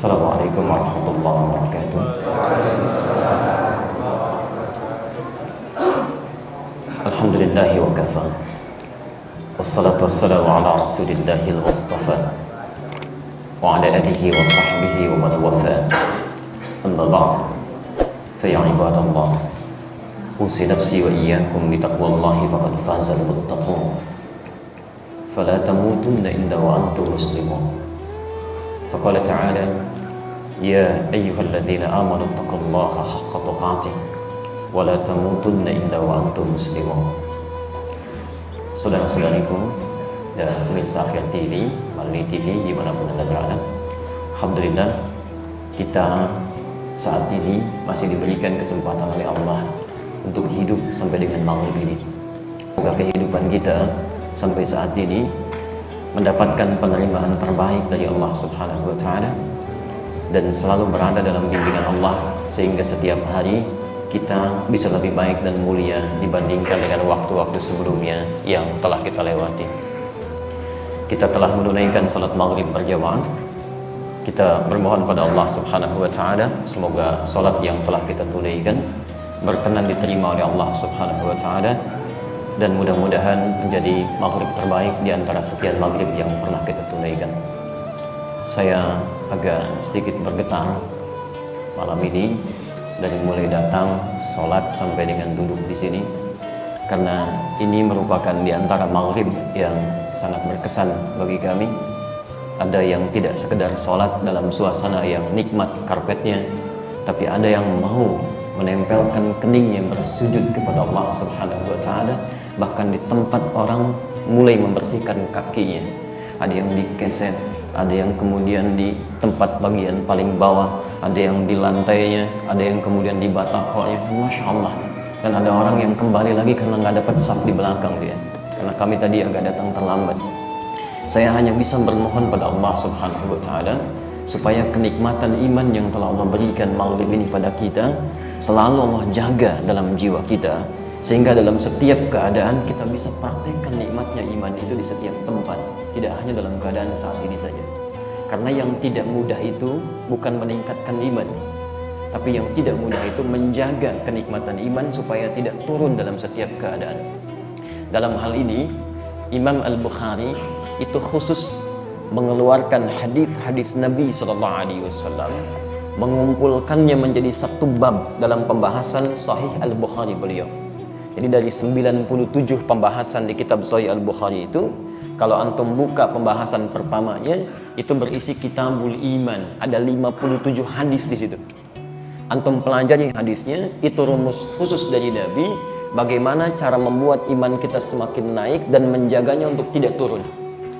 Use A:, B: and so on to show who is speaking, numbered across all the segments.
A: Assalamualaikum warahmatullahi wabarakatuh. Alhamdulillahi wa kafa. Wassalatu wassalamu ala rasulillahil mustafa wa ala alihi wa sahbihi wa man wafa. Amma ba'd. Fa ya ibadallah, usi nafsi wa iyyakum bi taqwallahi faqad fazal muttaqun. Fala tamutunna illa wa antum muslimun. Faqala ta'ala, ya ayyuhalladzina amanu taqullaha haqqa tuqatih wa la tamutunna illa wa antum muslimun. Saudara-saudariku dan pemirsa Akhir TV, melalui TV dimanapun Anda berada, alhamdulillah kita saat ini masih diberikan kesempatan oleh Allah untuk hidup sampai dengan maghrib ini. Semoga kehidupan kita sampai saat ini mendapatkan penerimaan terbaik dari Allah Subhanahu wa Ta'ala dan selalu berada dalam bimbingan Allah, sehingga setiap hari kita bisa lebih baik dan mulia dibandingkan dengan waktu-waktu sebelumnya yang telah kita lewati. Kita telah menunaikan salat maghrib berjamaah. Kita bermohon pada Allah Subhanahu wa Ta'ala semoga salat yang telah kita tunaikan berkenan diterima oleh Allah Subhanahu wa Ta'ala, dan mudah-mudahan menjadi maghrib terbaik di antara sekian maghrib yang pernah kita tunaikan. Saya agak sedikit bergetar malam ini dari mulai datang, sholat sampai dengan duduk di sini, karena ini merupakan di antara maghrib yang sangat berkesan bagi kami. Ada yang tidak sekedar sholat dalam suasana yang nikmat karpetnya, tapi ada yang mau menempelkan keningnya bersujud kepada Allah Subhanahu wa Ta'ala, bahkan di tempat orang mulai membersihkan kakinya. Ada yang di keset, ada yang kemudian di tempat bagian paling bawah, ada yang di lantainya, ada yang kemudian di batakonya. Masya Allah. Dan ada orang yang kembali lagi karena nggak dapat saf di belakang dia, karena kami tadi agak datang terlambat. Saya hanya bisa bermohon pada Allah Subhanahu wa Ta'ala supaya kenikmatan iman yang telah Allah berikan maghrib ini pada kita selalu Allah jaga dalam jiwa kita, sehingga dalam setiap keadaan kita bisa praktekkan nikmatnya iman itu di setiap tempat, tidak hanya dalam keadaan saat ini saja. Karena yang tidak mudah itu bukan meningkatkan iman, tapi yang tidak mudah itu menjaga kenikmatan iman supaya tidak turun dalam setiap keadaan. Dalam hal ini Imam Al-Bukhari itu khusus mengeluarkan hadis-hadis Nabi SAW, mengumpulkannya menjadi satu bab dalam pembahasan Sahih Al-Bukhari beliau. Jadi dari 97 pembahasan di kitab Sahih Al-Bukhari itu, kalau antum buka pembahasan pertamanya, itu berisi Kitabul Iman, ada 57 hadis di situ. Antum pelajari hadisnya, itu rumus khusus dari Nabi, bagaimana cara membuat iman kita semakin naik dan menjaganya untuk tidak turun.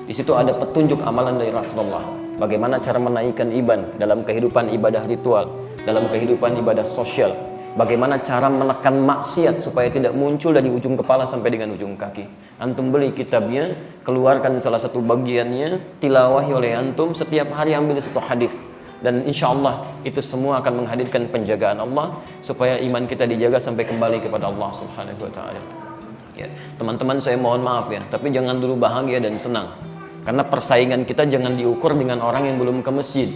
A: Di situ ada petunjuk amalan dari Rasulullah, bagaimana cara menaikkan iman dalam kehidupan ibadah ritual, dalam kehidupan ibadah sosial, bagaimana cara menekan maksiat supaya tidak muncul dari ujung kepala sampai dengan ujung kaki. Antum beli kitabnya, keluarkan salah satu bagiannya, tilawahi oleh antum, setiap hari ambil satu hadis, dan insya Allah itu semua akan menghadirkan penjagaan Allah supaya iman kita dijaga sampai kembali kepada Allah Subhanahu wa Ta'ala. Ya, teman-teman, saya mohon maaf ya, tapi jangan dulu bahagia dan senang, karena persaingan kita jangan diukur dengan orang yang belum ke masjid.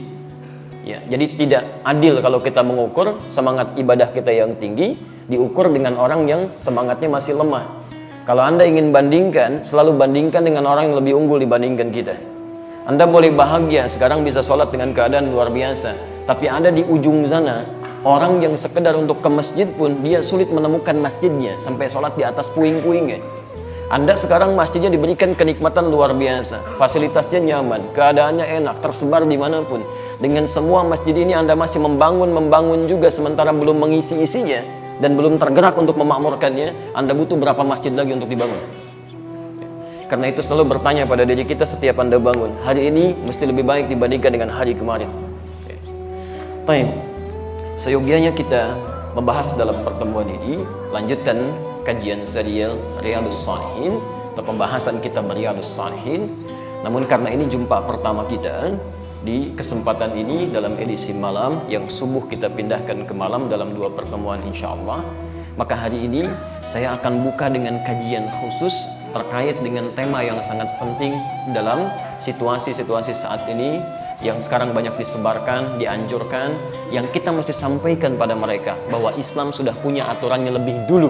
A: Ya, jadi tidak adil kalau kita mengukur semangat ibadah kita yang tinggi diukur dengan orang yang semangatnya masih lemah. Kalau Anda ingin bandingkan, selalu bandingkan dengan orang yang lebih unggul dibandingkan kita. Anda boleh bahagia sekarang bisa sholat dengan keadaan luar biasa, tapi ada di ujung sana orang yang sekedar untuk ke masjid pun dia sulit menemukan masjidnya, sampai sholat di atas puing-puingnya. Anda sekarang masjidnya diberikan kenikmatan luar biasa, fasilitasnya nyaman, keadaannya enak, tersebar dimanapun. Dengan semua masjid ini Anda masih membangun juga sementara belum mengisi isinya dan belum tergerak untuk memakmurkannya. Anda butuh berapa masjid lagi untuk dibangun? Karena itu selalu bertanya pada diri kita setiap Anda bangun, hari ini mesti lebih baik dibandingkan dengan hari kemarin. Baik, seyogianya kita membahas dalam pertemuan ini, lanjutkan kajian serial Riyadhus Shalihin atau pembahasan kitab Riyadhus Shalihin. Namun karena ini jumpa pertama kita di kesempatan ini dalam edisi malam yang subuh kita pindahkan ke malam dalam 2 pertemuan insya Allah, maka hari ini saya akan buka dengan kajian khusus terkait dengan tema yang sangat penting dalam situasi-situasi saat ini, yang sekarang banyak disebarkan, dianjurkan, yang kita mesti sampaikan pada mereka bahwa Islam sudah punya aturannya lebih dulu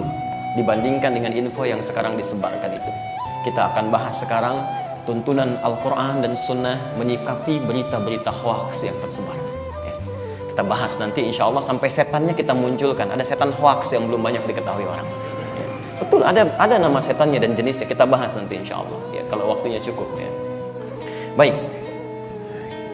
A: dibandingkan dengan info yang sekarang disebarkan itu. Kita akan bahas sekarang tuntunan Al-Quran dan Sunnah menyikapi berita-berita hoax yang tersebar. Kita bahas nanti insya Allah sampai setannya kita munculkan. Ada setan hoax yang belum banyak diketahui orang. Betul, ada nama setannya dan jenisnya. Kita bahas nanti insya Allah ya, kalau waktunya cukup ya. Baik,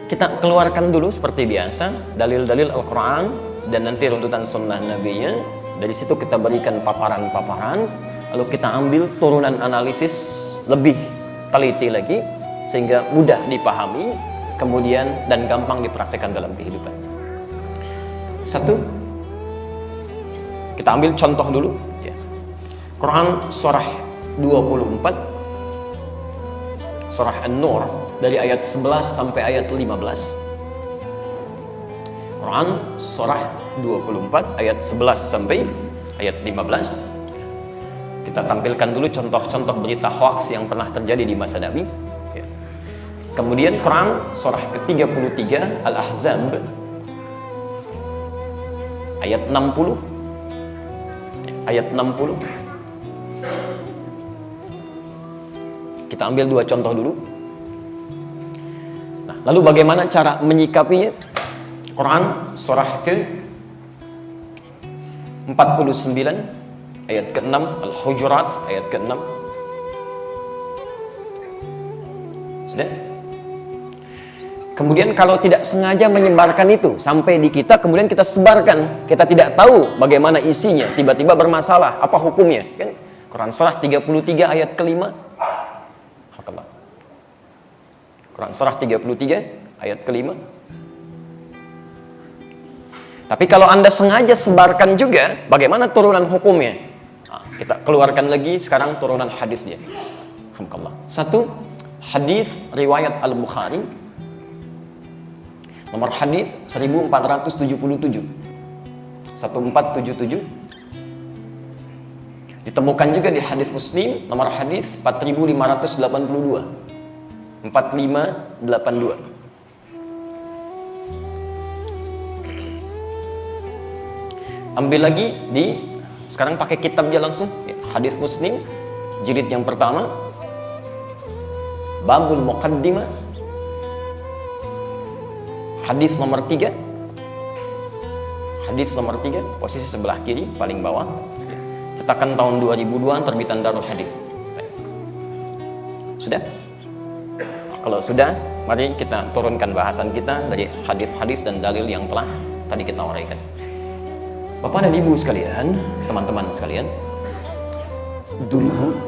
A: kita keluarkan dulu seperti biasa dalil-dalil Al-Quran dan nanti runtutan Sunnah Nabi-nya. Dari situ kita berikan paparan-paparan, lalu kita ambil turunan analisis lebih teliti lagi sehingga mudah dipahami, kemudian dan gampang dipraktikkan dalam kehidupan. Satu, kita ambil contoh dulu ya. Quran surah 24, surah An-Nur dari ayat 11 sampai ayat 15. Quran surah 24 ayat 11 sampai ayat 15. Kita tampilkan dulu contoh-contoh berita hoax yang pernah terjadi di masa Nabi ya. Kemudian Quran surah ke-33 Al-Ahzab ayat 60. Ayat 60. Kita ambil dua contoh dulu. Nah, lalu bagaimana cara menyikapinya? Quran surah ke-49 ayat ke-6, Al-Hujurat ayat ke-6. Sudah? Kemudian kalau tidak sengaja menyebarkan itu sampai di kita, kemudian kita sebarkan, kita tidak tahu bagaimana isinya, tiba-tiba bermasalah, apa hukumnya? Kan? Quran surah 33 ayat ke-5. Quran surah 33 ayat ke-5. Tapi kalau Anda sengaja sebarkan juga, bagaimana turunan hukumnya? Nah, kita keluarkan lagi sekarang turunan hadisnya. Alhamdulillah. Satu, hadis riwayat Al-Bukhari. Nomor hadis 1477. 1477. Ditemukan juga di hadis Muslim nomor hadis 4582. 4582. Ambil lagi sekarang pakai kitab aja langsung ya, hadis Muslim jilid yang pertama Babul Muqaddimah, hadis nomor 3. Hadis nomor 3 posisi sebelah kiri paling bawah, cetakan tahun 2002 terbitan Darul Hadis. Sudah? Kalau sudah, mari kita turunkan bahasan kita dari hadis-hadis dan dalil yang telah tadi kita uraikan. Bapak dan Ibu sekalian, teman-teman sekalian, dulu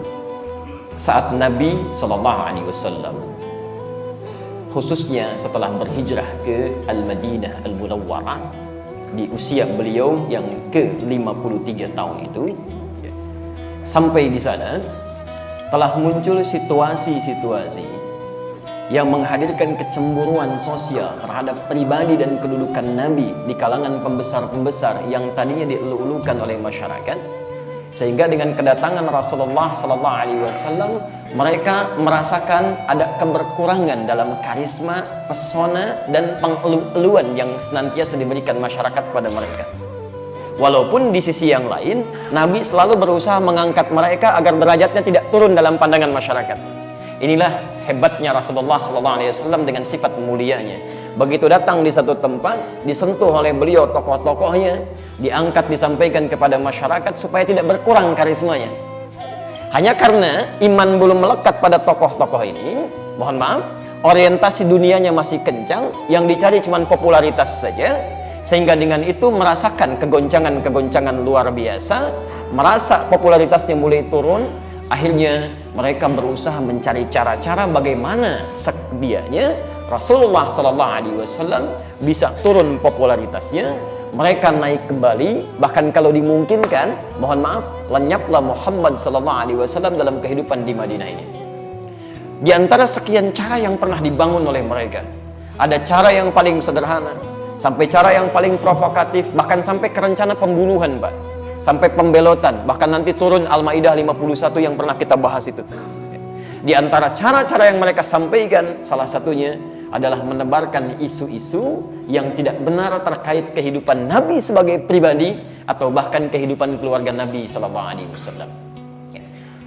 A: saat Nabi SAW, khususnya setelah berhijrah ke Al-Madinah Al-Munawwarah di usia beliau yang ke-53 tahun itu, sampai di sana telah muncul situasi-situasi yang menghadirkan kecemburuan sosial terhadap pribadi dan kedudukan Nabi di kalangan pembesar-pembesar yang tadinya dielu-elukan oleh masyarakat, sehingga dengan kedatangan Rasulullah SAW mereka merasakan ada keberkurangan dalam karisma, pesona dan pengelu-eluan yang senantiasa diberikan masyarakat pada mereka. Walaupun di sisi yang lain Nabi selalu berusaha mengangkat mereka agar derajatnya tidak turun dalam pandangan masyarakat. Inilah hebatnya Rasulullah SAW dengan sifat mulianya. Begitu datang di satu tempat, disentuh oleh beliau tokoh-tokohnya, diangkat, disampaikan kepada masyarakat supaya tidak berkurang karismanya. Hanya karena iman belum melekat pada tokoh-tokoh ini, mohon maaf, orientasi dunianya masih kencang, yang dicari cuma popularitas saja, sehingga dengan itu merasakan kegoncangan-kegoncangan luar biasa, merasa popularitasnya mulai turun. Akhirnya mereka berusaha mencari cara-cara bagaimana sekdianya Rasulullah SAW bisa turun popularitasnya, mereka naik kembali, bahkan kalau dimungkinkan, mohon maaf, lenyaplah Muhammad SAW dalam kehidupan di Madinah ini. Di antara sekian cara yang pernah dibangun oleh mereka, ada cara yang paling sederhana, sampai cara yang paling provokatif, bahkan sampai ke rencana pembunuhan, Pak. Sampai pembelotan, bahkan nanti turun Al-Maidah 51 yang pernah kita bahas itu. Di antara cara-cara yang mereka sampaikan, salah satunya adalah menebarkan isu-isu yang tidak benar terkait kehidupan Nabi sebagai pribadi atau bahkan kehidupan keluarga Nabi sallallahu alaihi wasallam.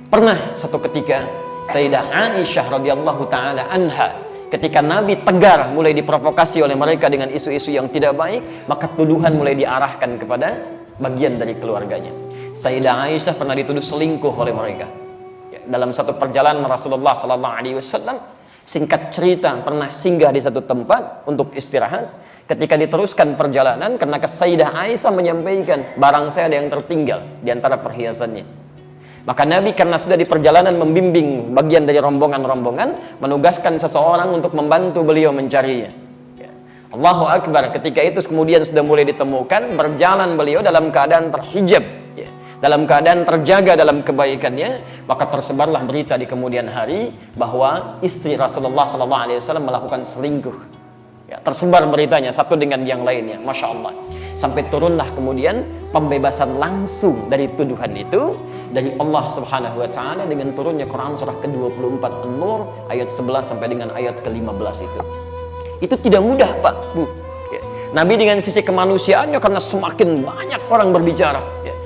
A: Pernah satu ketika Sayyidah Aisyah radhiyallahu taala anha, ketika Nabi tegar mulai diprovokasi oleh mereka dengan isu-isu yang tidak baik, maka tuduhan mulai diarahkan kepada bagian dari keluarganya. Sayyidah Aisyah pernah dituduh selingkuh oleh mereka. Dalam satu perjalanan Rasulullah sallallahu alaihi wasallam, singkat cerita, pernah singgah di satu tempat untuk istirahat. Ketika diteruskan perjalanan, karena Sayyidah Aisyah menyampaikan, barang saya ada yang tertinggal di antara perhiasannya. Maka Nabi karena sudah di perjalanan membimbing bagian dari rombongan-rombongan, menugaskan seseorang untuk membantu beliau mencarinya. Allahu Akbar, ketika itu kemudian sudah mulai ditemukan, berjalan beliau dalam keadaan terhijab, dalam keadaan terjaga dalam kebaikannya, maka tersebarlah berita di kemudian hari bahwa istri Rasulullah SAW melakukan selingkuh. Tersebar beritanya satu dengan yang lainnya, Masya Allah. Sampai turunlah kemudian pembebasan langsung dari tuduhan itu dari Allah Subhanahu Wa Taala dengan turunnya Quran surah ke-24 An-Nur ayat 11 sampai dengan ayat ke-15 itu. Itu tidak mudah, Pak, Bu. Nabi dengan sisi kemanusiaannya, karena semakin banyak orang berbicara.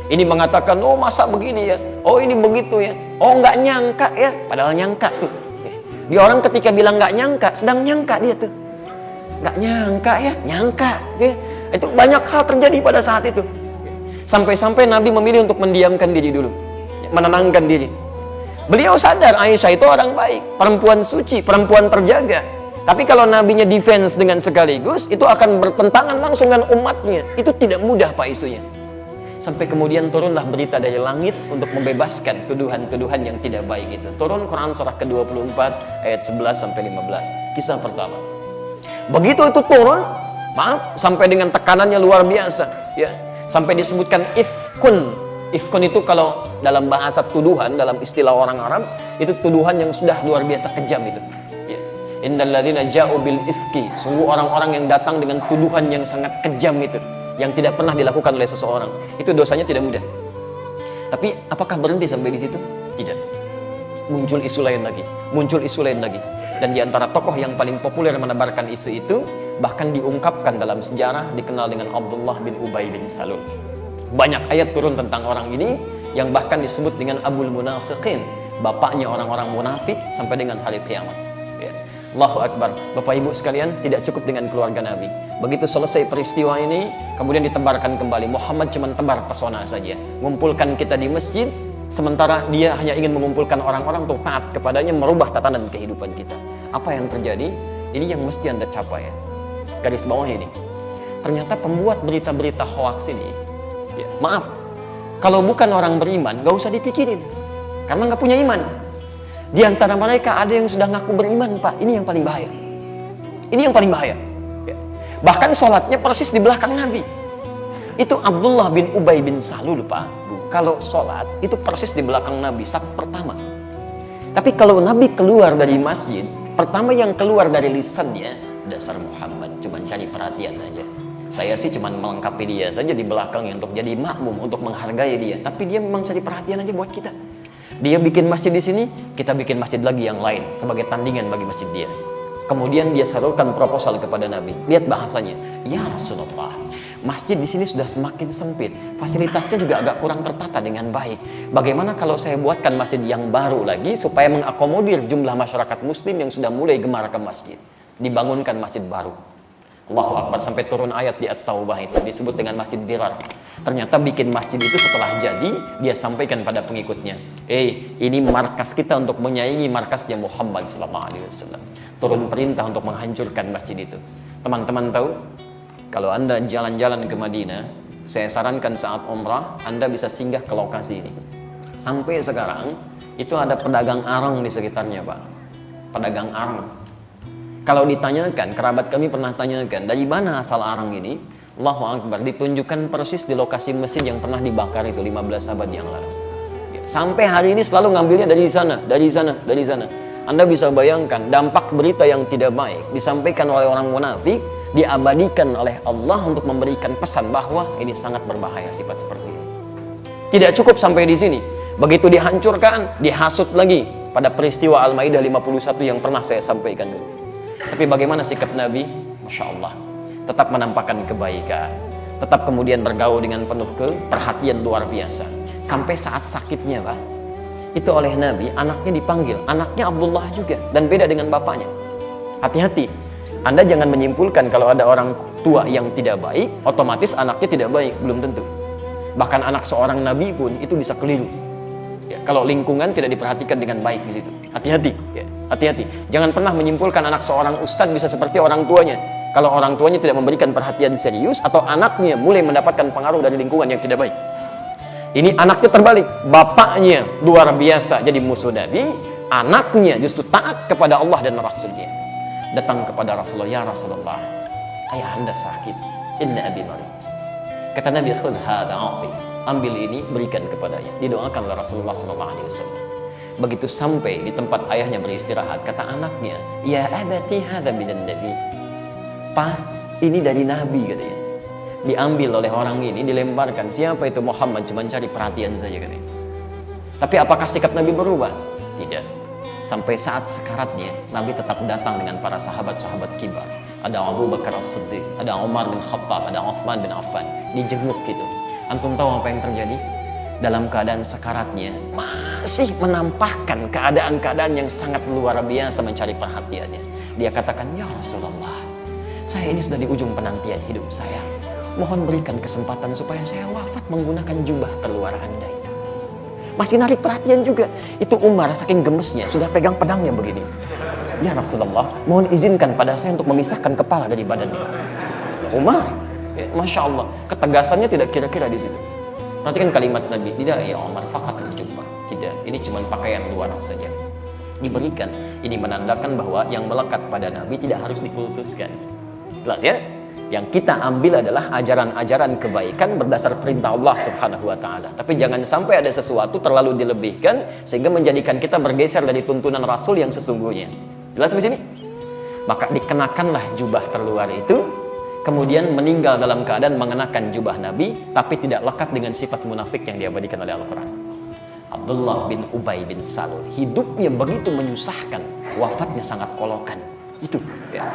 A: Ini mengatakan, oh masa begini ya, oh ini begitu ya, oh nggak nyangka ya, padahal nyangka tuh. Dia orang ketika bilang nggak nyangka, sedang nyangka dia tuh. Nggak nyangka ya, nyangka. Itu banyak hal terjadi pada saat itu. Sampai-sampai Nabi memilih untuk mendiamkan diri dulu, menenangkan diri. Beliau sadar Aisyah itu orang baik, perempuan suci, perempuan terjaga. Tapi kalau Nabinya defense dengan sekaligus, itu akan bertentangan langsung dengan umatnya. Itu tidak mudah, Pak, isunya. Sampai kemudian turunlah berita dari langit untuk membebaskan tuduhan-tuduhan yang tidak baik itu. Turun Quran surah ke-24 ayat 11 sampai 15. Kisah pertama. Begitu itu turun, maaf, sampai dengan tekanannya luar biasa, ya. Sampai disebutkan ifkun. Ifkun itu kalau dalam bahasa tuduhan, dalam istilah orang Arab, itu tuduhan yang sudah luar biasa kejam itu. Ya. Innal ladzina ja'u bil ifki. Sungguh orang-orang yang datang dengan tuduhan yang sangat kejam itu, yang tidak pernah dilakukan oleh seseorang, itu dosanya tidak mudah. Tapi apakah berhenti sampai di situ? Tidak. Muncul isu lain lagi, muncul isu lain lagi. Dan di antara tokoh yang paling populer menebarkan isu itu, bahkan diungkapkan dalam sejarah, dikenal dengan Abdullah bin Ubay bin Salul. Banyak ayat turun tentang orang ini, yang bahkan disebut dengan Abul Munafiqin, bapaknya orang-orang munafik sampai dengan hari kiamat. Ya. Allahu Akbar. Bapak Ibu sekalian, tidak cukup dengan keluarga Nabi. Begitu selesai peristiwa ini, kemudian ditebarkan kembali. Muhammad cuma tebar pesona saja, mengumpulkan kita di masjid, sementara dia hanya ingin mengumpulkan orang-orang untuk taat kepadanya, merubah tatanan kehidupan kita. Apa yang terjadi? Ini yang mesti Anda capai, ya. Garis bawah ini. Ternyata pembuat berita-berita hoaks ini, ya, maaf, kalau bukan orang beriman, gak usah dipikirin, karena gak punya iman. Di antara mereka ada yang sudah ngaku beriman, Pak. Ini yang paling bahaya. Ini yang paling bahaya. Ya. Bahkan sholatnya persis di belakang Nabi. Itu Abdullah bin Ubay bin Salul, Pak. Kalau sholat itu persis di belakang Nabi, saf pertama. Tapi kalau Nabi keluar dari masjid, pertama yang keluar dari lisannya, dasar Muhammad, cuma cari perhatian aja. Saya sih cuma melengkapi dia saja di belakangnya untuk jadi makmum, untuk menghargai dia. Tapi dia memang cari perhatian aja buat kita. Dia bikin masjid di sini, kita bikin masjid lagi yang lain sebagai tandingan bagi masjid dia. Kemudian dia salurkan proposal kepada Nabi. Lihat bahasanya, ya Rasulullah, masjid di sini sudah semakin sempit, fasilitasnya juga agak kurang tertata dengan baik. Bagaimana kalau saya buatkan masjid yang baru lagi supaya mengakomodir jumlah masyarakat Muslim yang sudah mulai gemar ke masjid? Dibangunkan masjid baru. Allahu Akbar, sampai turun ayat di At-Taubah itu disebut dengan Masjid Dirar. Ternyata bikin masjid itu setelah jadi, dia sampaikan pada pengikutnya, ini markas kita untuk menyaingi markasnya Muhammad SAW. Turun perintah untuk menghancurkan masjid itu. Teman-teman tahu, kalau Anda jalan-jalan ke Madinah, saya sarankan saat umrah, Anda bisa singgah ke lokasi ini. Sampai sekarang, itu ada pedagang arang di sekitarnya, Pak. Pedagang arang. Kalau ditanyakan, kerabat kami pernah tanyakan, dari mana asal arang ini? Allahu Akbar, ditunjukkan persis di lokasi masjid yang pernah dibakar itu 15 abad yang lalu. Sampai hari ini selalu ngambilnya dari sana, dari sana, dari sana. Anda bisa bayangkan dampak berita yang tidak baik disampaikan oleh orang munafik, diabadikan oleh Allah untuk memberikan pesan bahwa ini sangat berbahaya sifat seperti ini. Tidak cukup sampai di sini. Begitu dihancurkan, dihasut lagi pada peristiwa Al-Maidah 51 yang pernah saya sampaikan dulu. Tapi bagaimana sikap Nabi? Masya Allah, tetap menampakkan kebaikan, tetap kemudian bergaul dengan penuh perhatian luar biasa. Sampai saat sakitnya, Pak, itu oleh Nabi, anaknya dipanggil, anaknya Abdullah juga, dan beda dengan bapaknya. Hati-hati, Anda jangan menyimpulkan kalau ada orang tua yang tidak baik, otomatis anaknya tidak baik, belum tentu. Bahkan anak seorang Nabi pun itu bisa keliru. Ya, kalau lingkungan tidak diperhatikan dengan baik di situ, hati-hati. Ya, hati-hati. Jangan pernah menyimpulkan anak seorang ustadz bisa seperti orang tuanya. Kalau orang tuanya tidak memberikan perhatian serius, atau anaknya mulai mendapatkan pengaruh dari lingkungan yang tidak baik. Ini anaknya terbalik, bapaknya luar biasa jadi musuh Nabi, anaknya justru taat kepada Allah dan Rasulnya. Datang kepada Rasulullah, ya Rasulullah, ayah anda sakit, inna abi marid. Kata Nabi, khudh hadha a'ti, ambil ini berikan kepadanya. Didoakan oleh Rasulullah SAW. Begitu sampai di tempat ayahnya beristirahat, kata anaknya, ya abati hadha minan nabi. Pak, ini dari Nabi, katanya. Diambil oleh orang ini, dilemparkan. Siapa itu? Muhammad, cuma cari perhatian saja, katanya. Tapi apakah sikap Nabi berubah? Tidak. Sampai saat sekaratnya, Nabi tetap datang dengan para sahabat-sahabat kibar. Ada Abu Bakar As-Siddiq, ada Umar bin Khattab, ada Uthman bin Affan. Dijenguk gitu. Antum tahu apa yang terjadi? Dalam keadaan sekaratnya, masih menampakkan keadaan-keadaan yang sangat luar biasa mencari perhatiannya. Dia katakan, ya Rasulullah, saya ini sudah di ujung penantian hidup saya. Mohon berikan kesempatan supaya saya wafat menggunakan jubah terluar Anda itu. Masih narik perhatian juga. Itu Umar saking gemesnya sudah pegang pedangnya begini. Ya Rasulullah, mohon izinkan pada saya untuk memisahkan kepala dari badannya. Umar, ya, Masya Allah, ketegasannya tidak kira-kira di situ. Perhatikan kalimat Nabi, tidak ya Umar, fakat jubah. Tidak, ini cuma pakaian luar saja. Diberikan, ini menandakan bahwa yang melekat pada Nabi tidak harus dikultuskan. Jelas ya? Yang kita ambil adalah ajaran-ajaran kebaikan berdasar perintah Allah Subhanahu wa taala. Tapi jangan sampai ada sesuatu terlalu dilebihkan sehingga menjadikan kita bergeser dari tuntunan Rasul yang sesungguhnya. Jelas di sini? Maka dikenakanlah jubah terluar itu, kemudian meninggal dalam keadaan mengenakan jubah Nabi, tapi tidak lekat dengan sifat munafik yang diabadikan oleh Al-Quran. Abdullah bin Ubay bin Salul, hidupnya begitu menyusahkan, wafatnya sangat kolokan. Itu ya.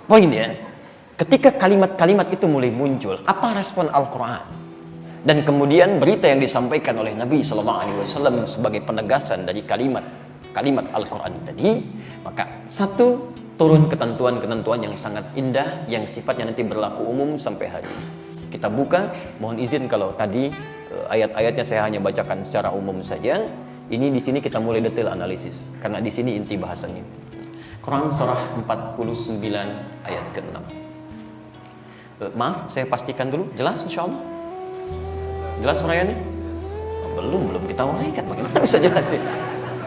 A: Poinnya, ketika kalimat-kalimat itu mulai muncul, apa respon Al-Quran? Dan kemudian berita yang disampaikan oleh Nabi SAW sebagai penegasan dari kalimat Al-Quran tadi, maka satu, turun ketentuan-ketentuan yang sangat indah, yang sifatnya nanti berlaku umum sampai hari ini. Kita buka, mohon izin kalau tadi ayat-ayatnya saya hanya bacakan secara umum saja. Ini di sini kita mulai detail analisis, karena di sini inti bahasannya. Quran surah 49 ayat ke-6. Maaf, saya pastikan dulu. Jelas insyaallah? Jelas uraiannya? Belum kita uraikan. Bagaimana bisa jelas sih?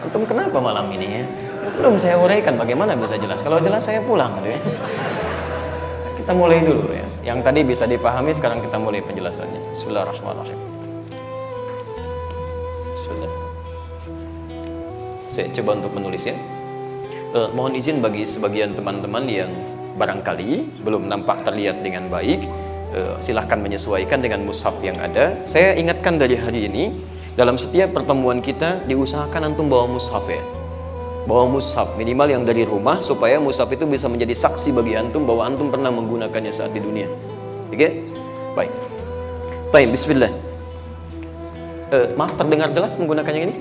A: Antum kenapa malam ini ya? Belum saya uraikan, bagaimana bisa jelas? Kalau jelas saya pulang gitu ya. Kita mulai dulu ya. Yang tadi bisa dipahami, sekarang kita mulai penjelasannya. Bismillahirrahmanirrahim. Bismillah. Saya coba untuk menulis ya. Mohon izin bagi sebagian teman-teman yang barangkali belum nampak terlihat dengan baik, silahkan menyesuaikan dengan mushaf yang ada. Saya ingatkan dari hari ini, dalam setiap pertemuan kita diusahakan antum bawa mushaf ya. Bawa mushaf minimal yang dari rumah, supaya mushaf itu bisa menjadi saksi bagi antum bahwa antum pernah menggunakannya saat di dunia. Oke? Baik. Bismillah. Maaf, terdengar jelas menggunakan yang ini?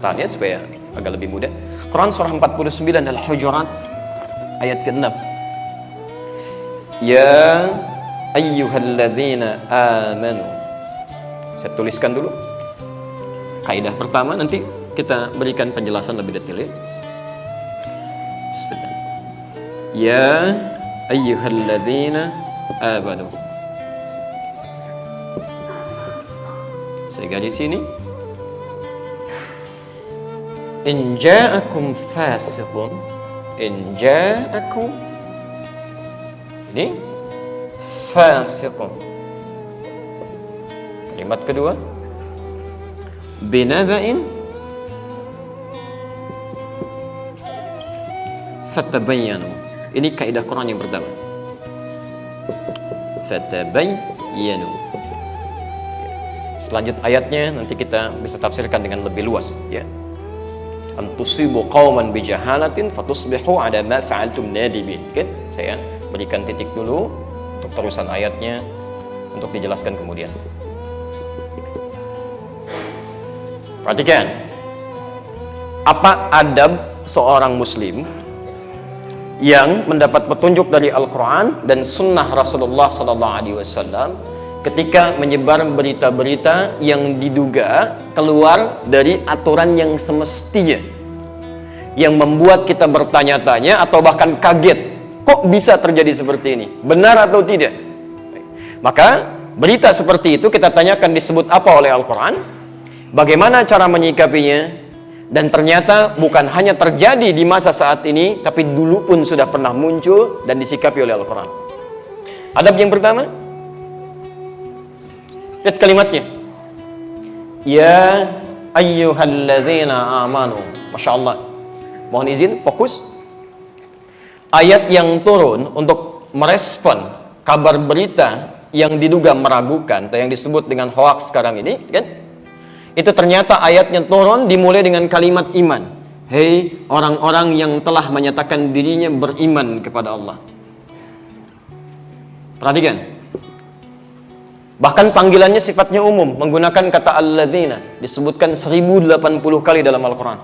A: Tahan ya supaya agak lebih mudah. Quran surah 49 Al-Hujurat ayat ke-6. Ya ayyuhalladzina amanu. Saya tuliskan dulu kaidah pertama, nanti kita berikan penjelasan lebih detail ya. Bismillah. Ya ayyuhalladzina amanu. Saya garis sini. In ja'akum fasiqun, in ja'akum, ini fasiqun. Kalimat kedua, binaba'in fatabayyanu. Ini kaidah Quran yang pertama. Fatabayyanu. Selanjut ayatnya nanti kita bisa tafsirkan dengan lebih luas ya.
B: Antusibu qauman bijahalatin fatusbihu ada ma fa'altum nadimin. Kan? Saya berikan titik dulu untuk terusan ayatnya untuk dijelaskan kemudian. Perhatikan. Apa adab seorang muslim yang mendapat petunjuk dari Al-Quran dan Sunnah Rasulullah SAW ketika menyebar berita-berita yang diduga keluar dari aturan yang semestinya, yang membuat kita bertanya-tanya atau bahkan kaget, kok bisa terjadi seperti ini? Benar atau tidak? Maka berita seperti itu kita tanyakan disebut apa oleh Al-Quran, bagaimana cara menyikapinya, dan ternyata bukan hanya terjadi di masa saat ini, tapi dulu pun sudah pernah muncul dan disikapi oleh Al-Quran. Adab yang pertama, lihat kalimatnya. Ya ayyuhalladzina amanu. Masya Allah. Mohon izin, fokus. Ayat yang turun untuk merespon kabar berita yang diduga meragukan atau yang disebut dengan hoax sekarang ini, kan? Itu ternyata ayatnya turun dimulai dengan kalimat iman. Hei orang-orang yang telah menyatakan dirinya beriman kepada Allah. Perhatikan. Bahkan panggilannya sifatnya umum, menggunakan kata alladzina, disebutkan 1080 kali dalam Al-Quran.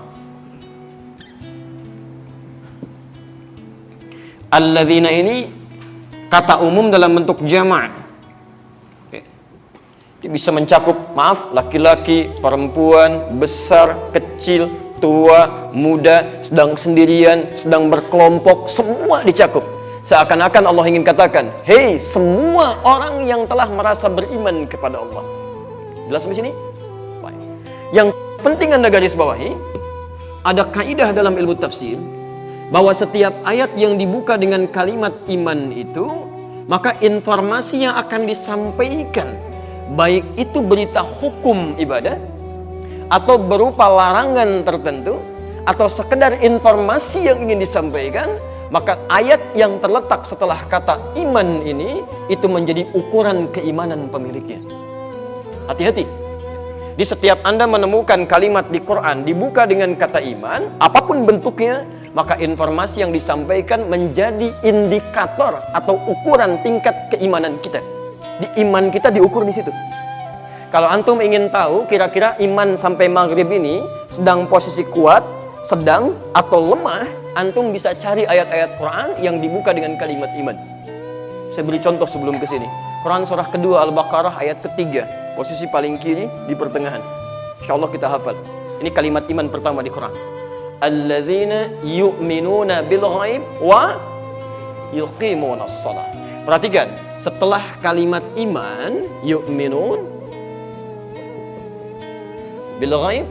B: Alladzina ini kata umum dalam bentuk jama'. Bisa mencakup, maaf, laki-laki, perempuan, besar, kecil, tua, muda, sedang sendirian, sedang berkelompok, semua dicakup. Seakan-akan Allah ingin katakan, hei semua orang yang telah merasa beriman kepada Allah. Jelas sampai sini? Baik. Yang penting Anda garis bawahi, ada kaidah dalam ilmu tafsir, bahwa setiap ayat yang dibuka dengan kalimat iman itu, maka informasi yang akan disampaikan, baik itu berita hukum ibadah, atau berupa larangan tertentu, atau sekedar informasi yang ingin disampaikan, maka ayat yang terletak setelah kata iman ini, itu menjadi ukuran keimanan pemiliknya. Hati-hati. Di setiap Anda menemukan kalimat di Quran dibuka dengan kata iman, apapun bentuknya, maka informasi yang disampaikan menjadi indikator atau ukuran tingkat keimanan kita. Di iman kita diukur di situ. Kalau antum ingin tahu kira-kira iman sampai maghrib ini sedang posisi kuat, sedang atau lemah, antum bisa cari ayat-ayat Quran yang dibuka dengan kalimat iman. Saya beri contoh sebelum ke sini. Quran surah kedua Al-Baqarah ayat ketiga, posisi paling kiri di pertengahan. Insyaallah kita hafal. Ini kalimat iman pertama di Quran. Alladzina yu'minuna bil ghaib wa yuqimunas shalah. Perhatikan, setelah kalimat iman, yu'minun bil ghaib,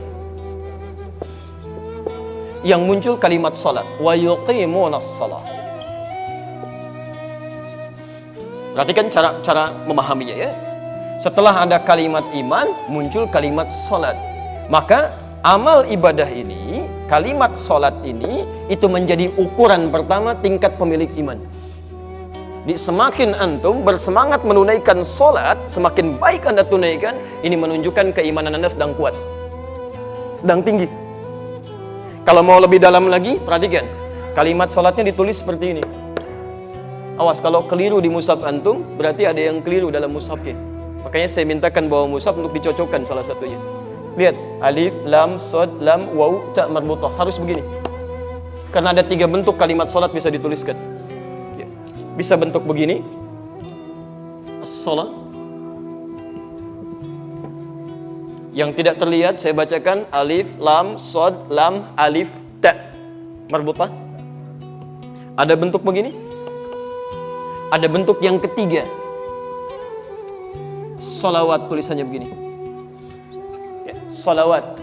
B: yang muncul kalimat salat, wa yuqimunas shalah. Perhatikan cara memahaminya ya. Setelah ada kalimat iman, muncul kalimat salat. Maka amal ibadah ini, kalimat salat ini, itu menjadi ukuran pertama tingkat pemilik iman. Semakin antum bersemangat menunaikan salat, semakin baik Anda tunaikan, ini menunjukkan keimanan Anda sedang kuat, sedang tinggi. Kalau mau lebih dalam lagi, perhatikan. Kalimat salatnya ditulis seperti ini. Awas, kalau keliru di mushaf antum, berarti ada yang keliru dalam mushafnya. Makanya saya mintakan bawa mushaf untuk dicocokkan salah satunya. Lihat, alif, lam, sod, lam, waw, ta marbutah. Harus begini. Karena ada 3 bentuk kalimat salat bisa dituliskan. Bisa bentuk begini, as-salat. Yang tidak terlihat saya bacakan alif, lam, sod, lam, alif, ta marbutah. Ada bentuk begini. Ada bentuk yang ketiga, salawat, tulisannya begini ya, salawat.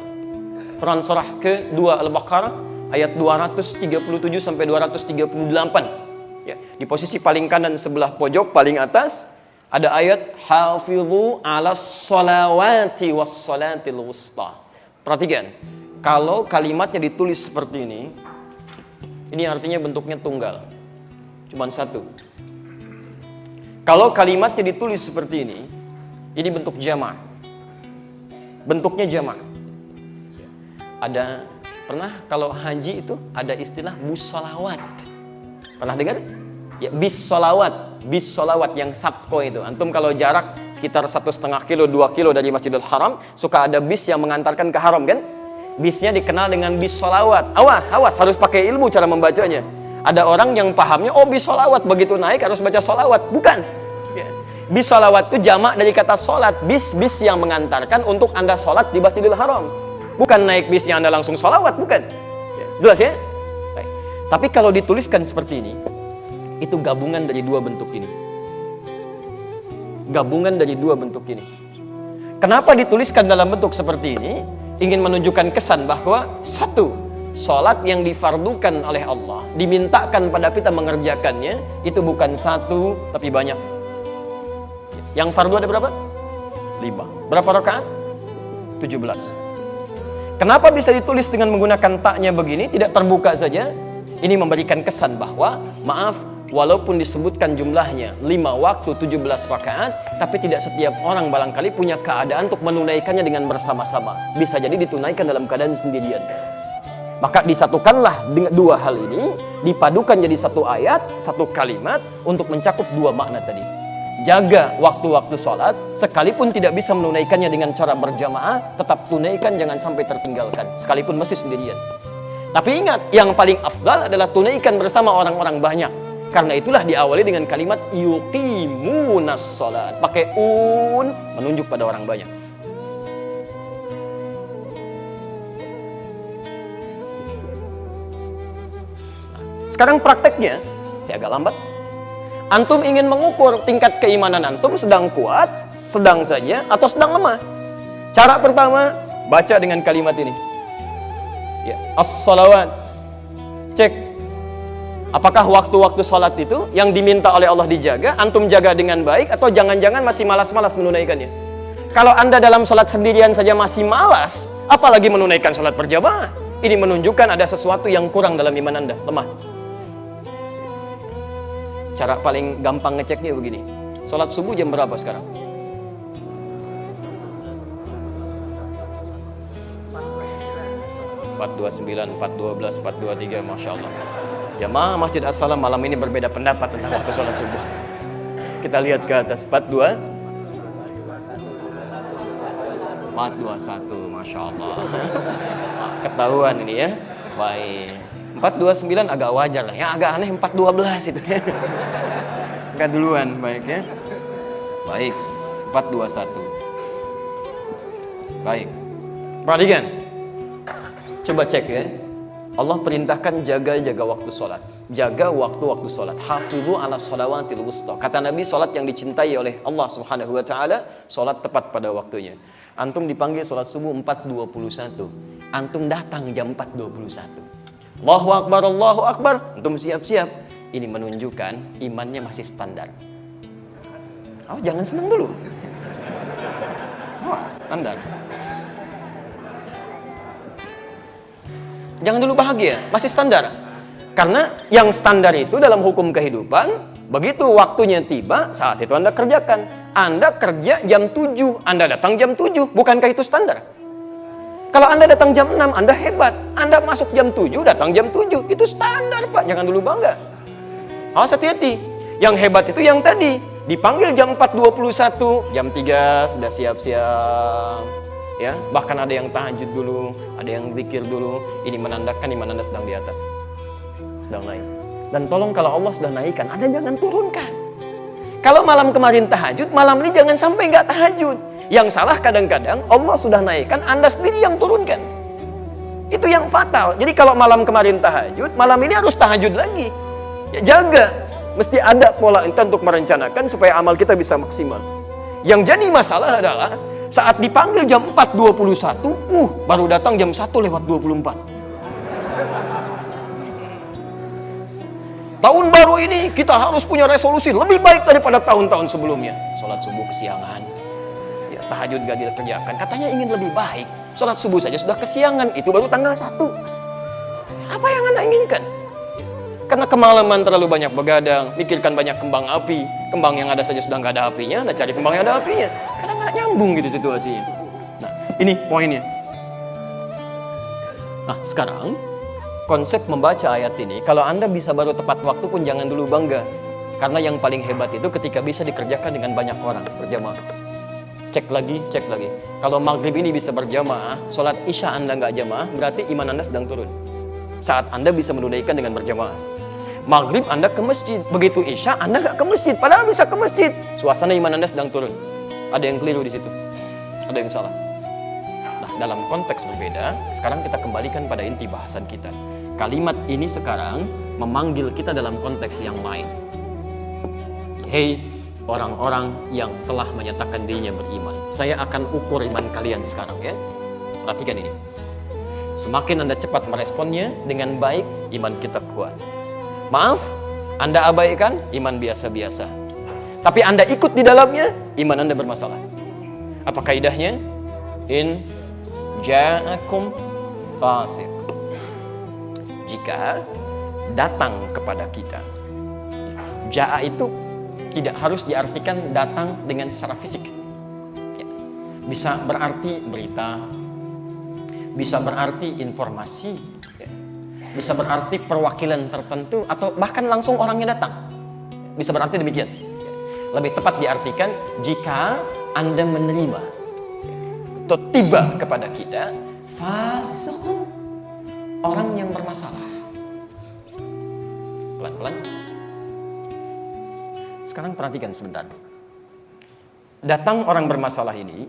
B: Quran surah ke-2 Al-Baqarah ayat 237 sampai 238 ya. Di posisi paling kanan sebelah pojok paling atas ada ayat hafizu 'alas salawati was salatil wusta. Perhatikan, kalau kalimatnya ditulis seperti ini artinya bentuknya tunggal, cuman satu. Kalau kalimatnya ditulis seperti ini bentuk jama'. Bentuknya jama'. Ada Pernah kalau haji itu ada istilah bus sholawat. Pernah dengar? Ya, bis sholawat yang sabko itu. Antum kalau jarak sekitar 1,5 kilo, 2 kilo dari Masjidil Haram, suka ada bis yang mengantarkan ke haram kan? Bisnya dikenal dengan bis sholawat. Awas, harus pakai ilmu cara membacanya. Ada orang yang pahamnya, oh bis sholawat, begitu naik harus baca sholawat. Bukan. Ya. Bis sholawat itu jamak dari kata sholat. Bis yang mengantarkan untuk Anda sholat di Masjidil Haram. Bukan naik bisnya Anda langsung sholawat, bukan. Ya. Jelas ya? Baik. Tapi kalau dituliskan seperti ini, itu gabungan dari dua bentuk ini. Gabungan dari dua bentuk ini. Kenapa dituliskan dalam bentuk seperti ini? Ingin menunjukkan kesan bahwa satu, sholat yang difardukan oleh Allah, dimintakan pada kita mengerjakannya, itu bukan satu, tapi banyak. Yang fardu ada berapa? 5. Berapa rakaat? 17. Kenapa bisa ditulis dengan menggunakan taknya begini, tidak terbuka saja? Ini memberikan kesan bahwa, maaf, walaupun disebutkan jumlahnya 5 waktu 17 rakaat, tapi tidak setiap orang barangkali punya keadaan untuk menunaikannya dengan bersama-sama. Bisa jadi ditunaikan dalam keadaan sendirian. Maka disatukanlah dengan dua hal ini, dipadukan jadi satu ayat, satu kalimat untuk mencakup dua makna tadi. Jaga waktu-waktu sholat, sekalipun tidak bisa menunaikannya dengan cara berjamaah, tetap tunaikan, jangan sampai tertinggalkan, sekalipun mesti sendirian. Tapi ingat, yang paling afdal adalah tunaikan bersama orang-orang banyak. Karena itulah diawali dengan kalimat yuqimunas sholat. Pakai menunjuk pada orang banyak. Sekarang prakteknya, saya agak lambat. Antum ingin mengukur tingkat keimanan antum sedang kuat, sedang saja, atau sedang lemah. Cara pertama, baca dengan kalimat ini. Ya, as-salawat. Cek. Apakah waktu-waktu sholat itu yang diminta oleh Allah dijaga, antum jaga dengan baik, atau jangan-jangan masih malas-malas menunaikannya? Kalau Anda dalam sholat sendirian saja masih malas, apalagi menunaikan sholat berjamaah? Ini menunjukkan ada sesuatu yang kurang dalam iman Anda, lemah. Cara paling gampang ngeceknya begini. Sholat subuh jam berapa sekarang? Empat 4.29, 4.12, 4.23, Masya Allah. Jamaah Masjid As-Salam malam ini berbeda pendapat tentang waktu sholat subuh. Kita lihat ke atas. 4.21, Masya Allah. Ketahuan ini ya. Baik. 4.29 agak wajar lah. Yang agak aneh 4.12 itu. Agak duluan, baik ya. Baik. 4.21. Baik. Perhatikan. Coba cek ya. Allah perintahkan jaga waktu sholat. Jaga waktu-waktu sholat. Hafidhu ala sholawatil wusta. Kata Nabi, sholat yang dicintai oleh Allah subhanahu wa ta'ala, sholat tepat pada waktunya. Antum dipanggil sholat subuh 4.21. Antum datang jam 4.21. Allahu Akbar, Allahu Akbar. Antum siap-siap. Ini menunjukkan imannya masih standar. Oh, jangan senang dulu. Oh, standar. Jangan dulu bahagia, masih standar. Karena yang standar itu dalam hukum kehidupan, begitu waktunya tiba, saat itu Anda kerjakan. Anda kerja jam 7, Anda datang jam 7, bukankah itu standar? Kalau Anda datang jam 6, Anda hebat. Anda masuk jam 7, datang jam 7, itu standar Pak, jangan dulu bangga. Awas hati-hati, yang hebat itu yang tadi, dipanggil jam 4.21, jam 3 sudah siap-siap. Ya, bahkan ada yang tahajud dulu, ada yang zikir dulu. Ini menandakan iman Anda sedang di atas, sedang naik. Dan tolong kalau Allah sudah naikkan, Anda jangan turunkan. Kalau malam kemarin tahajud, malam ini jangan sampai nggak tahajud. Yang salah kadang-kadang Allah sudah naikkan, Anda sendiri yang turunkan. Itu yang fatal. Jadi kalau malam kemarin tahajud, malam ini harus tahajud lagi. Ya, jaga. Mesti ada pola itu untuk merencanakan supaya amal kita bisa maksimal. Yang jadi masalah adalah saat dipanggil jam 4.21, baru datang jam 1:24. Tahun baru ini kita harus punya resolusi lebih baik daripada tahun-tahun sebelumnya. Sholat subuh kesiangan, ya, tahajud gak dikerjakan. Katanya ingin lebih baik. Sholat subuh saja sudah kesiangan, itu baru tanggal 1. Apa yang Anda inginkan? Karena kemalaman terlalu banyak begadang, mikirkan banyak kembang api. Kembang yang ada saja sudah nggak ada apinya, Anda cari kembang yang ada apinya. Kadang nggak nyambung gitu situasinya. Nah, ini poinnya. Nah, sekarang konsep membaca ayat ini, kalau Anda bisa baru tepat waktu pun jangan dulu bangga. Karena yang paling hebat itu ketika bisa dikerjakan dengan banyak orang berjamaah. Cek lagi. Kalau maghrib ini bisa berjamaah, sholat isya Anda nggak jamaah, berarti iman Anda sedang turun. Saat Anda bisa menunaikan dengan berjamaah. Maghrib Anda ke masjid, begitu isya Anda nggak ke masjid, padahal bisa ke masjid. Suasana iman Anda sedang turun. Ada yang keliru di situ, ada yang salah. Nah, dalam konteks berbeda, sekarang kita kembalikan pada inti bahasan kita. Kalimat ini sekarang memanggil kita dalam konteks yang lain. Hei orang-orang yang telah menyatakan dirinya beriman, saya akan ukur iman kalian sekarang ya. Perhatikan ini. Semakin Anda cepat meresponnya dengan baik, iman kita kuat. Maaf, Anda abaikan, iman biasa-biasa. Tapi Anda ikut di dalamnya, iman Anda bermasalah. Apa kaidahnya? In ja'akum fasiq. Jika datang kepada kita. Ja'a itu tidak harus diartikan datang dengan secara fisik. Ya. Bisa berarti berita, bisa berarti informasi, ya. Bisa berarti perwakilan tertentu, atau bahkan langsung orangnya datang. Bisa berarti demikian. Ya. Lebih tepat diartikan jika Anda menerima atau tiba kepada kita fasiqun, orang yang bermasalah. Pelan-pelan. Sekarang perhatikan sebentar. Datang orang bermasalah ini,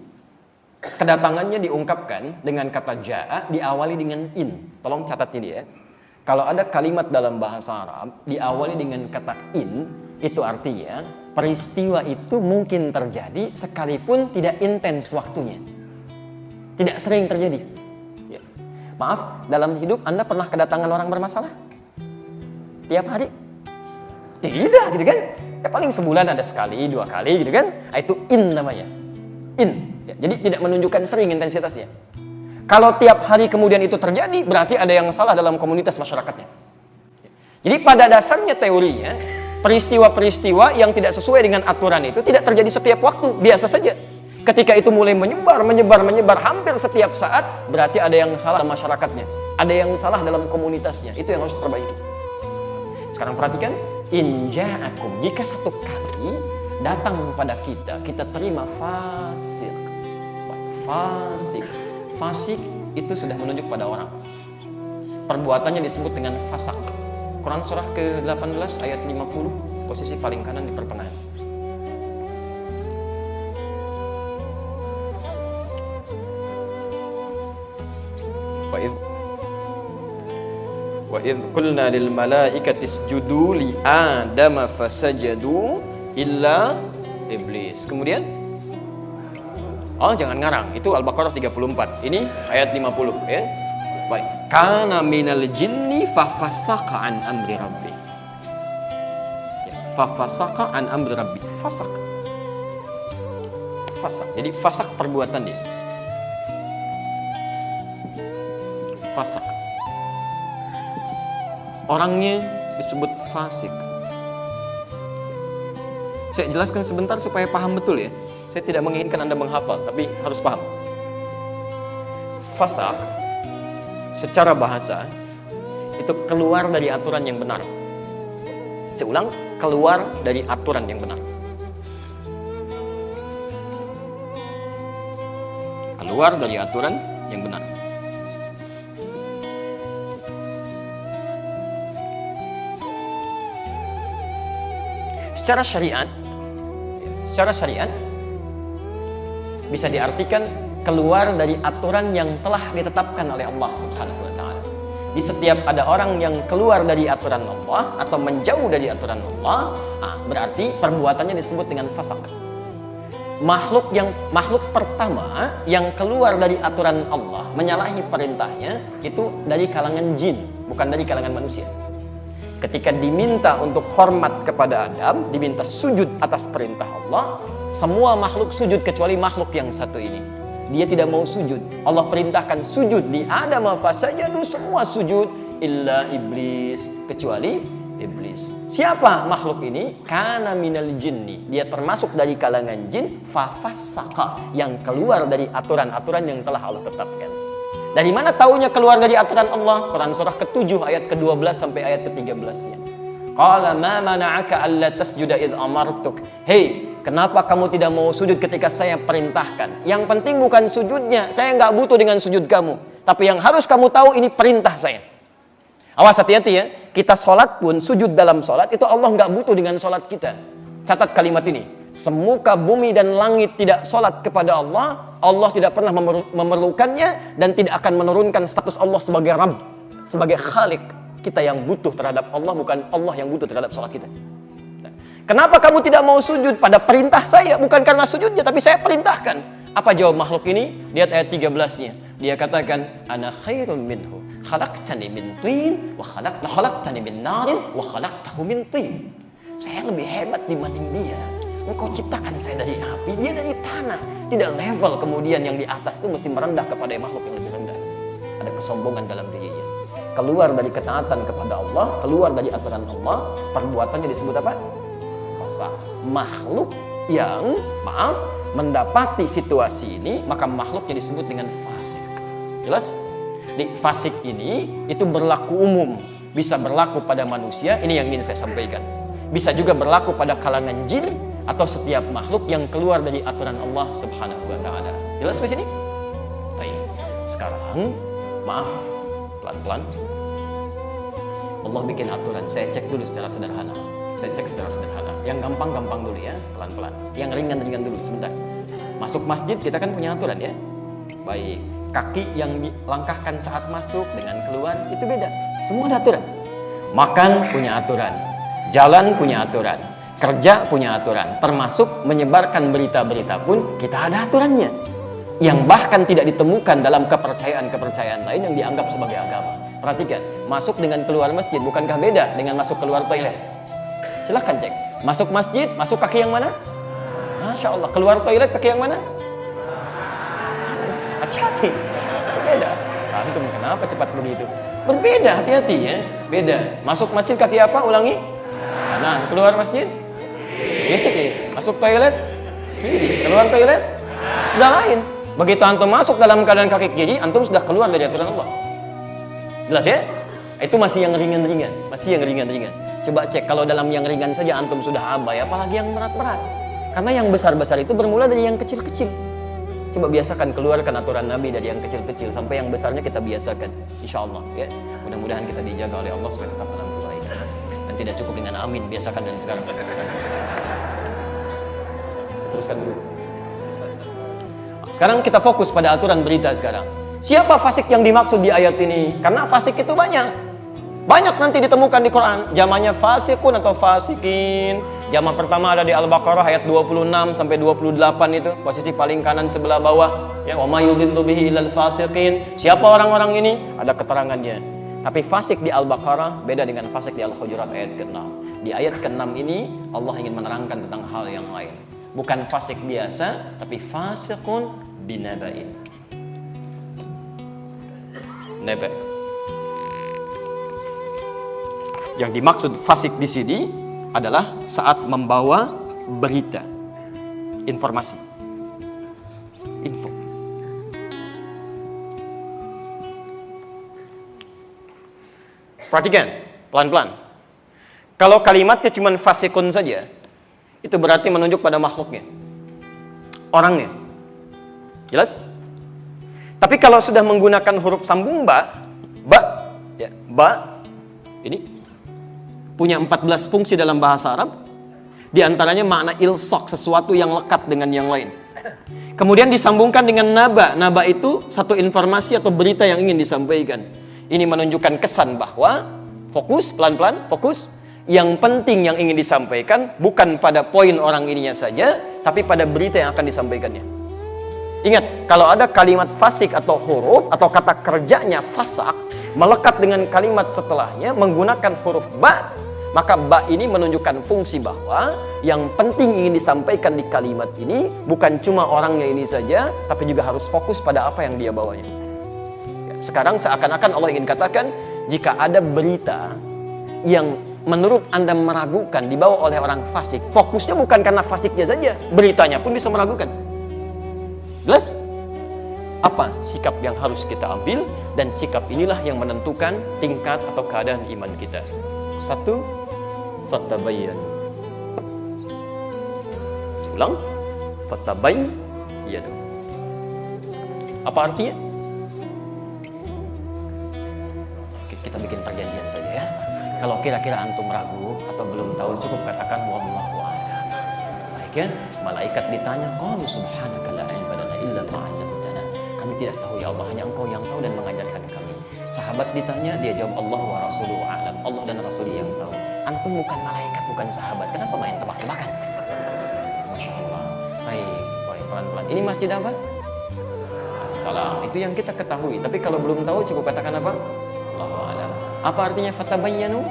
B: kedatangannya diungkapkan dengan kata ja'a, diawali dengan in. Tolong catat ini ya. Kalau ada kalimat dalam bahasa Arab diawali dengan kata in, itu artinya peristiwa itu mungkin terjadi sekalipun tidak intens waktunya. Tidak sering terjadi. Ya. Maaf, dalam hidup Anda pernah kedatangan orang bermasalah? Tiap hari? Tidak, gitu kan? Ya paling sebulan ada sekali, 2 kali gitu kan. Itu in namanya. In. Ya, jadi tidak menunjukkan sering intensitasnya. Kalau tiap hari kemudian itu terjadi, berarti ada yang salah dalam komunitas masyarakatnya. Jadi pada dasarnya teorinya, peristiwa-peristiwa yang tidak sesuai dengan aturan itu tidak terjadi setiap waktu, biasa saja. Ketika itu mulai menyebar hampir setiap saat, berarti ada yang salah dalam masyarakatnya. Ada yang salah dalam komunitasnya. Itu yang harus diperbaiki. Sekarang perhatikan. In ja'akum, jika satu kali datang pada kita, kita terima fasik. Fasik itu sudah menunjuk pada orang. Perbuatannya disebut dengan fasak. Quran surah ke-18 ayat 50, posisi paling kanan di pertengahan. Wa idh qulna lil malaikati isjudu li adama fasajadu illa iblis. Kemudian jangan ngarang, itu Al-Baqarah 34. Ini ayat 50 ya. Baik. Kana minal jinni fafasaqa an amri rabbi. Ya, fafasaqa an amri rabbi. Fasak. Jadi fasak perbuatan dia. Fasak. Orangnya disebut fasik. Saya jelaskan sebentar supaya paham betul ya. Saya tidak menginginkan Anda menghafal, tapi harus paham. Fasak secara bahasa itu keluar dari aturan yang benar. Saya ulang, keluar dari aturan yang benar. Keluar dari aturan yang benar. Secara syariat bisa diartikan keluar dari aturan yang telah ditetapkan oleh Allah Subhanahu wa taala. Di setiap ada orang yang keluar dari aturan Allah atau menjauh dari aturan Allah, berarti perbuatannya disebut dengan fasak. Makhluk pertama yang keluar dari aturan Allah, menyalahi perintahnya, itu dari kalangan jin, bukan dari kalangan manusia. Ketika diminta untuk hormat kepada Adam, diminta sujud atas perintah Allah, semua makhluk sujud kecuali makhluk yang satu ini. Dia tidak mau sujud. Allah perintahkan sujud di Adam, fasajadu, semua sujud illa iblis, kecuali iblis. Siapa makhluk ini? Kana minal jinni. Dia termasuk dari kalangan jin, fafasaqa, yang keluar dari aturan-aturan yang telah Allah tetapkan. Dari mana taunya keluar dari aturan Allah? Quran surah ke-7 ayat ke-12 sampai ayat ke-13-nya. Qala ma mana'aka alla tasjuda id amartuk. Hei, kenapa kamu tidak mau sujud ketika saya perintahkan? Yang penting bukan sujudnya. Saya nggak butuh dengan sujud kamu. Tapi yang harus kamu tahu ini perintah saya. Awas, hati-hati ya. Kita sholat pun, sujud dalam sholat, itu Allah nggak butuh dengan sholat kita. Catat kalimat ini. Semuka bumi dan langit tidak sholat kepada Allah, Allah tidak pernah memerlukannya dan tidak akan menurunkan status Allah sebagai Rabb, sebagai Khalik. Kita yang butuh terhadap Allah, bukan Allah yang butuh terhadap sholat kita. Nah, kenapa kamu tidak mau sujud pada perintah saya? Bukan karena sujudnya, tapi saya perintahkan. Apa jawab makhluk ini? Lihat ayat 13-nya. Dia katakan, ana khairum minhu, khalaqtani min tin, wa khalaqtani min narin, wa khalaqtahu min tin. Saya lebih hebat dibanding dia. Engkau ciptakan saya dari api, dia dari tanah. Tidak level kemudian yang di atas itu mesti merendah kepada makhluk yang lebih rendah. Ada kesombongan dalam dirinya. Keluar dari ketaatan kepada Allah, keluar dari aturan Allah, perbuatannya disebut apa? Fasik. Makhluk yang, mendapati situasi ini, maka makhluknya disebut dengan fasik. Jelas? Di fasik ini, itu berlaku umum. Bisa berlaku pada manusia, ini yang ingin saya sampaikan. Bisa juga berlaku pada kalangan jin, atau setiap makhluk yang keluar dari aturan Allah Subhanahu wa ta'ala. Jelas di sini? Baik. Sekarang, pelan-pelan. Allah bikin aturan. Saya cek dulu secara sederhana. Yang gampang-gampang dulu ya, pelan-pelan. Yang ringan-ringan dulu, sebentar. Masuk masjid kita kan punya aturan ya. Baik. Kaki yang dilangkahkan saat masuk dengan keluar itu beda. Semua ada aturan. Makan punya aturan. Jalan punya aturan. Kerja punya aturan, termasuk menyebarkan berita-berita pun kita ada aturannya. Yang bahkan tidak ditemukan dalam kepercayaan-kepercayaan lain yang dianggap sebagai agama. Perhatikan, masuk dengan keluar masjid bukankah beda dengan masuk keluar toilet? Silahkan cek. Masuk masjid, masuk kaki yang mana? Masya Allah, keluar toilet kaki yang mana? Hati-hati, beda. Antum kenapa cepat begitu? Berbeda, hati-hati ya. Beda. Masuk masjid kaki apa? Ulangi. Kanan. Keluar masjid? Kiri. Masuk toilet? Kiri. Keluar toilet? Sudah lain. Begitu antum masuk dalam keadaan kaki kiri, antum sudah keluar dari aturan Allah. Jelas ya? Itu masih yang ringan-ringan. Coba cek, kalau dalam yang ringan saja antum sudah abai, apalagi yang berat-berat. Karena yang besar-besar itu bermula dari yang kecil-kecil. Coba biasakan keluarkan aturan Nabi dari yang kecil-kecil sampai yang besarnya kita biasakan. Insya Allah ya. Mudah-mudahan kita dijaga oleh Allah supaya tetap dalam kebaikan. Dan tidak cukup dengan amin, biasakan dari sekarang. Teruskan dulu. Sekarang kita fokus pada aturan berita sekarang. Siapa fasik yang dimaksud di ayat ini? Karena fasik itu banyak. Banyak nanti ditemukan di Quran. Jamannya fasikun atau fasikin. Jamak pertama ada di Al-Baqarah ayat 26 sampai 28 itu. Posisi paling kanan sebelah bawah. Ya, wa may yudhillu bihi ilal fasiqin. Siapa orang-orang ini? Ada keterangannya. Tapi fasik di Al-Baqarah beda dengan fasik di Al-Hujurat ayat ke-6. Di ayat ke-6 ini Allah ingin menerangkan tentang hal yang lain. Bukan fasik biasa, tapi fasikun binaba'in. Naba. Yang dimaksud fasik di sini adalah saat membawa berita, informasi, info. Perhatikan, pelan-pelan. Kalau kalimatnya cuma fasikun saja, itu berarti menunjuk pada makhluknya, orangnya. Jelas? Tapi kalau sudah menggunakan huruf sambung ba, ini punya 14 fungsi dalam bahasa Arab. Di antaranya makna ilsaq, sesuatu yang lekat dengan yang lain. Kemudian disambungkan dengan naba. Naba itu satu informasi atau berita yang ingin disampaikan. Ini menunjukkan kesan bahwa fokus, pelan-pelan, fokus. Yang penting yang ingin disampaikan bukan pada poin orang ininya saja, tapi pada berita yang akan disampaikannya. Ingat, kalau ada kalimat fasik atau huruf atau kata kerjanya fasak melekat dengan kalimat setelahnya menggunakan huruf ba, maka ba ini menunjukkan fungsi bahwa yang penting ingin disampaikan di kalimat ini bukan cuma orangnya ini saja, tapi juga harus fokus pada apa yang dia bawanya. Sekarang seakan-akan Allah ingin katakan, jika ada berita yang menurut Anda meragukan dibawa oleh orang fasik, fokusnya bukan karena fasiknya saja, beritanya pun bisa meragukan. Jelas? apa sikap yang harus kita ambil, dan sikap inilah yang menentukan tingkat atau keadaan iman kita. 1, fatabayyan. Ulang, fatabayyan. Apa artinya? Kita bikin perjanjian saja ya. Kalau kira-kira antum ragu atau belum tahu, cukup katakan wallahu a'lam. Baik ya, malaikat ditanya, qalu subhanaka la ilma lana illa ma 'allamtana. Kami tidak tahu ya Allah, hanya Engkau yang tahu dan mengajarkan kami. Sahabat ditanya, dia jawab Allah wa rasuluhu a'lam. Allah dan Rasul yang tahu. Antum bukan malaikat, bukan sahabat. Kenapa main tebak-tebakan? Masya Allah. Baik, pelan-pelan. Ini masjid apa? Assalam. Itu yang kita ketahui. Tapi kalau belum tahu, cukup katakan apa? Allahu a'lam. Apa artinya fatabayyanu?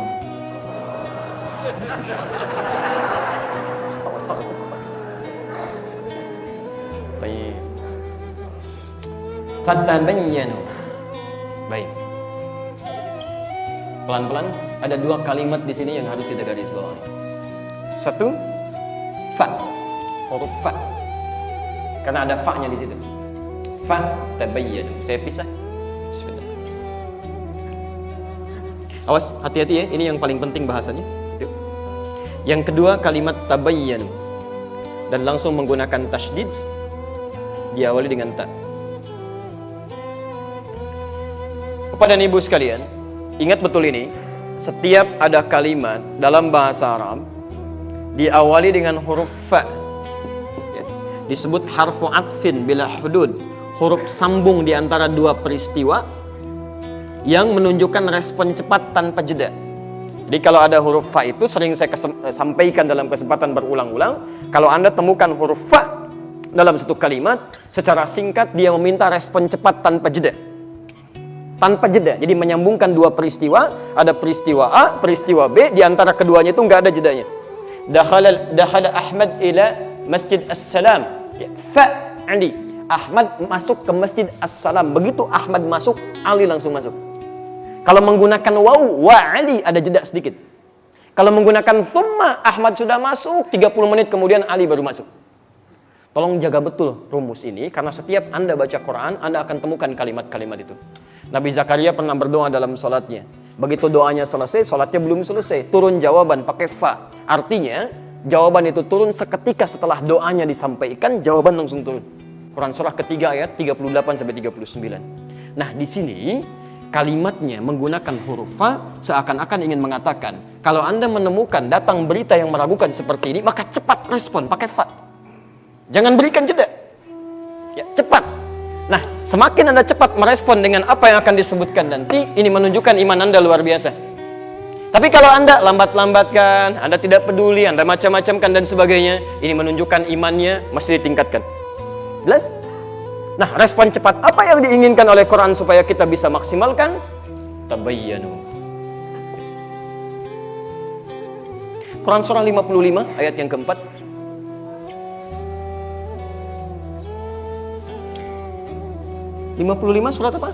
B: Baik. Fatabayyanu. Baik. Pelan-pelan, ada 2 kalimat di sini yang harus kita garis bawahi. 1, fa, huruf fa. Karena ada fa-nya di situ. Fa tabayyanu. Saya pisah. Sebentar. Awas, hati-hati ya. Ini yang paling penting bahasanya. Yuk. Yang kedua kalimat tabayyanu, dan langsung menggunakan tasydid, diawali dengan ta. Bapak dan Ibu sekalian, ingat betul ini, setiap ada kalimat dalam bahasa Arab diawali dengan huruf fa, ya, disebut harfu atfin bila hudud, huruf sambung di antara 2 peristiwa yang menunjukkan respon cepat tanpa jeda. Jadi kalau ada huruf fa itu sering saya sampaikan dalam kesempatan berulang-ulang, kalau Anda temukan huruf fa dalam satu kalimat, secara singkat dia meminta respon cepat tanpa jeda. Tanpa jeda, jadi menyambungkan 2 peristiwa, ada peristiwa A, peristiwa B, di antara keduanya itu nggak ada jedanya. Dakhala Ahmad ila Masjid As-Salam. Ya, fa Ali. Ahmad masuk ke Masjid As-Salam. Begitu Ahmad masuk, Ali langsung masuk. Kalau menggunakan waw, wa Ali, ada jeda sedikit. Kalau menggunakan thumma, Ahmad sudah masuk, 30 menit kemudian Ali baru masuk. Tolong jaga betul rumus ini, karena setiap Anda baca Quran, Anda akan temukan kalimat-kalimat itu. Nabi Zakaria pernah berdoa dalam sholatnya. Begitu doanya selesai, sholatnya belum selesai. Turun jawaban pakai fa. Artinya, jawaban itu turun seketika setelah doanya disampaikan, jawaban langsung turun. Quran surah ketiga ayat 38-39. Nah, di sini kalimatnya menggunakan huruf fa, seakan-akan ingin mengatakan, kalau Anda menemukan datang berita yang meragukan seperti ini, maka cepat respon pakai fa. Jangan berikan jeda. Ya, cepat. Nah, semakin Anda cepat merespon dengan apa yang akan disebutkan nanti, ini menunjukkan iman Anda luar biasa. Tapi kalau Anda lambat-lambatkan, Anda tidak peduli, Anda macam-macamkan dan sebagainya, ini menunjukkan imannya masih ditingkatkan. Jelas? Nah, respon cepat apa yang diinginkan oleh Quran supaya kita bisa maksimalkan? Tabayyanu. Quran surah 55 ayat yang keempat. Surat apa?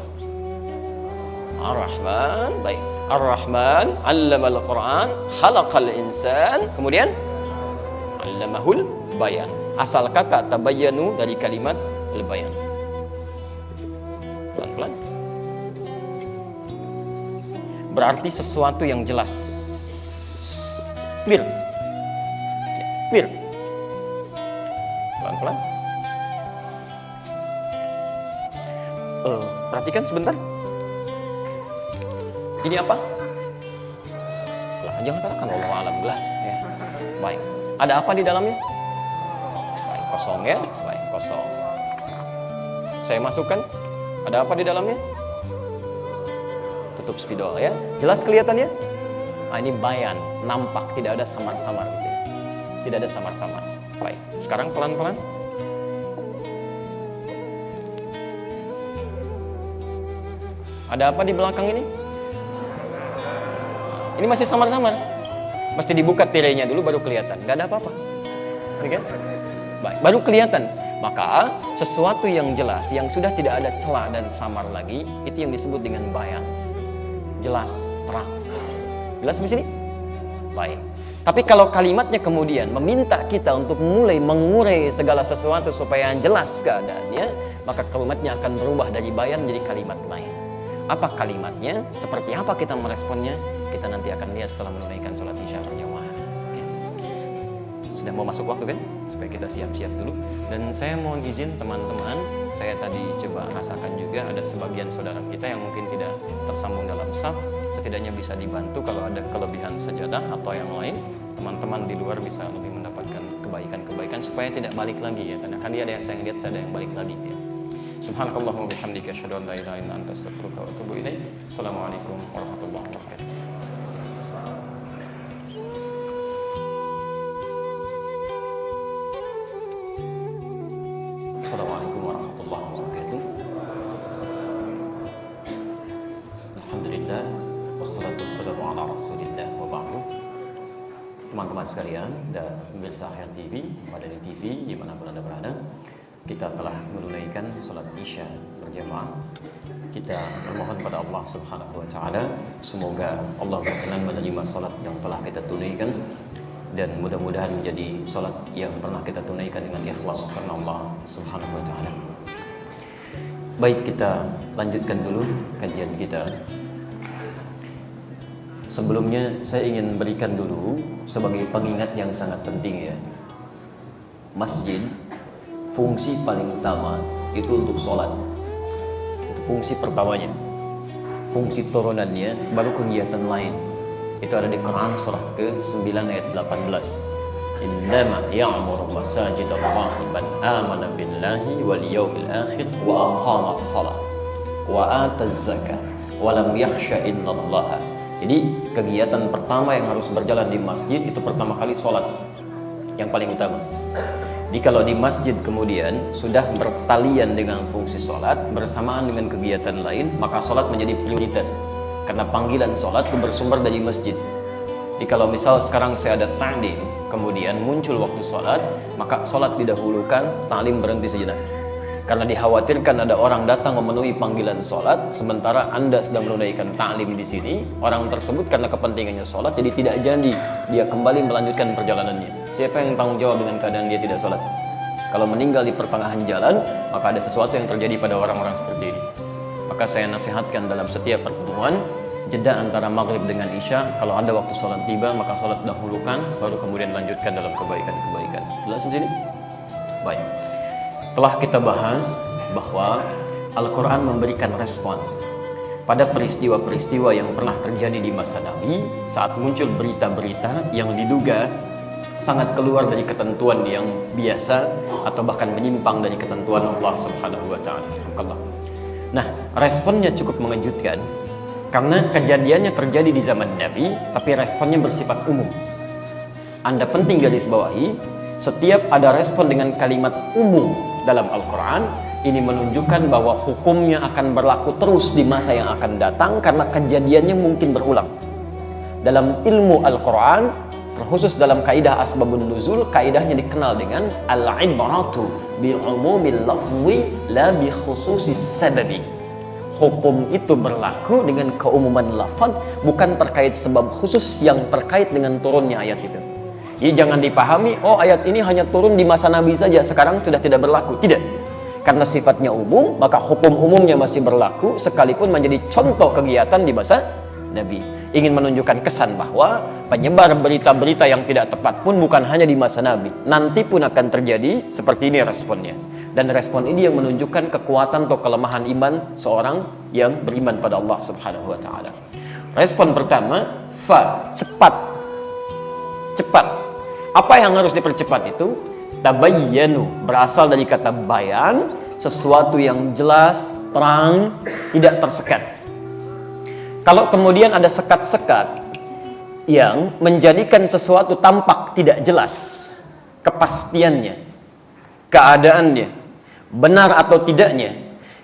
B: Ar-Rahman. Baik. Ar-Rahman 'allamal Qur'an, khalaqal insan. Kemudian 'allamahul bayan. Asal kata tabayyanu dari kalimat al-bayan. Pelan-pelan. Berarti sesuatu yang jelas. Clear. Ya, clear. Pelan-pelan. Perhatikan sebentar. Ini apa? Lah, jangan katakan wallahu a'lam, gelas ya. Baik. Ada apa di dalamnya? Baik, kosong ya. Baik, kosong. Saya masukkan. Ada apa di dalamnya? Tutup spidol ya. Jelas kelihatannya? Nah, ini bayan, nampak, tidak ada samar-samar di sini. Tidak ada samar-samar. Baik. Sekarang pelan-pelan. Ada apa di belakang ini? Ini masih samar-samar. Mesti dibuka tirainya dulu baru kelihatan. Gak ada apa-apa. Oke? Baik, baru kelihatan. Maka sesuatu yang jelas, yang sudah tidak ada celah dan samar lagi, itu yang disebut dengan bayan. Jelas, terang. Jelas di sini? Baik. Tapi kalau kalimatnya kemudian meminta kita untuk mulai mengurai segala sesuatu supaya jelas keadaannya, maka kalimatnya akan berubah dari bayan jadi kalimat lain. Apa kalimatnya? Seperti apa kita meresponnya? Kita nanti akan lihat setelah menunaikan sholat isya berjamaah. Sudah mau masuk waktu kan? Supaya kita siap-siap dulu. Dan saya mohon izin teman-teman, saya tadi coba rasakan juga ada sebagian saudara kita yang mungkin tidak tersambung dalam saf, setidaknya bisa dibantu kalau ada kelebihan sajadah atau yang lain. Teman-teman di luar bisa lebih mendapatkan kebaikan-kebaikan supaya tidak balik lagi ya. Karena kan dia ada yang saya lihat, ada yang balik lagi ya. Subhanakallahumma bihamdika asyhadu an la ilaha illa anta astaghfiruka wa atubu ilaik. Assalamualaikum warahmatullahi wabarakatuh. Assalamualaikum warahmatullahi wabarakatuh. Alhamdulillah wassalatu wassalamu ala rasulillah wa ba'du. Teman-teman sekalian dan pemirsa Hayat TV, Madani TV dimanapun Anda berada, kita telah menunaikan salat isya berjamaah. Kita memohon pada Allah Subhanahu wa taala semoga Allah berkenan menerima salat yang telah kita tunaikan dan mudah-mudahan menjadi salat yang pernah kita tunaikan dengan ikhlas karena Allah Subhanahu wa taala. Baik, kita lanjutkan dulu kajian kita. Sebelumnya saya ingin berikan dulu sebagai pengingat yang sangat penting ya. Masjid fungsi paling utama itu untuk sholat. Itu fungsi pertamanya. Fungsi turunannya baru kegiatan lain. Itu ada di Quran surah ke-9 ayat 18. Innama ya'muru masajidallahi man amana billahi wal yawmil akhir wa aqama as-shalah wa ataz zakah wa lam yakhsha illallaha. Jadi kegiatan pertama yang harus berjalan di masjid itu pertama kali sholat yang paling utama. Jadi kalau di masjid kemudian sudah bertalian dengan fungsi sholat bersamaan dengan kegiatan lain, maka sholat menjadi prioritas. Karena panggilan sholat itu bersumber dari masjid. Jadi kalau misal sekarang saya ada ta'lim, kemudian muncul waktu sholat, maka sholat didahulukan, ta'lim berhenti sejenak. Karena dikhawatirkan ada orang datang memenuhi panggilan sholat, sementara Anda sedang menunaikan ta'lim di sini, orang tersebut karena kepentingannya sholat, jadi tidak jadi dia kembali melanjutkan perjalanannya. Siapa yang tanggung jawab dengan keadaan dia tidak sholat? Kalau meninggal di pertengahan jalan, maka ada sesuatu yang terjadi pada orang-orang seperti ini. Maka saya nasihatkan dalam setiap pertemuan, jeda antara maghrib dengan isya, kalau ada waktu sholat tiba, maka sholat dahulukan, baru kemudian lanjutkan dalam kebaikan-kebaikan. Jelas di sini? Baik. Telah kita bahas bahwa Al-Quran memberikan respon pada peristiwa-peristiwa yang pernah terjadi di masa Nabi saat muncul berita-berita yang diduga sangat keluar dari ketentuan yang biasa atau bahkan menyimpang dari ketentuan Allah Subhanahu wa taala. Nah, responnya cukup mengejutkan karena kejadiannya terjadi di zaman Nabi, tapi responnya bersifat umum. Anda penting garis bawahi, setiap ada respon dengan kalimat umum dalam Al-Quran, ini menunjukkan bahwa hukumnya akan berlaku terus di masa yang akan datang karena kejadiannya mungkin berulang. Dalam ilmu Al-Quran, terkhusus dalam kaidah asbabun nuzul, kaidahnya dikenal dengan al-ibratu bi'umumil lafzi la bi khususis sababi. Hukum itu berlaku dengan keumuman lafaz, bukan terkait sebab khusus yang terkait dengan turunnya ayat itu. Jadi jangan dipahami, oh ayat ini hanya turun di masa Nabi saja, sekarang sudah tidak berlaku. Tidak. Karena sifatnya umum, maka hukum umumnya masih berlaku sekalipun menjadi contoh kegiatan di masa Nabi. Ingin menunjukkan kesan bahwa penyebar berita-berita yang tidak tepat pun bukan hanya di masa Nabi, nanti pun akan terjadi. Seperti ini responnya, dan respon ini yang menunjukkan kekuatan atau kelemahan iman seorang yang beriman pada Allah Subhanahu wa taala. Respon pertama, cepat. Apa yang harus dipercepat itu? Tabayyanu, berasal dari kata bayan, sesuatu yang jelas, terang, tidak tersekat. Kalau kemudian ada sekat-sekat yang menjadikan sesuatu tampak tidak jelas, kepastiannya, keadaannya, benar atau tidaknya,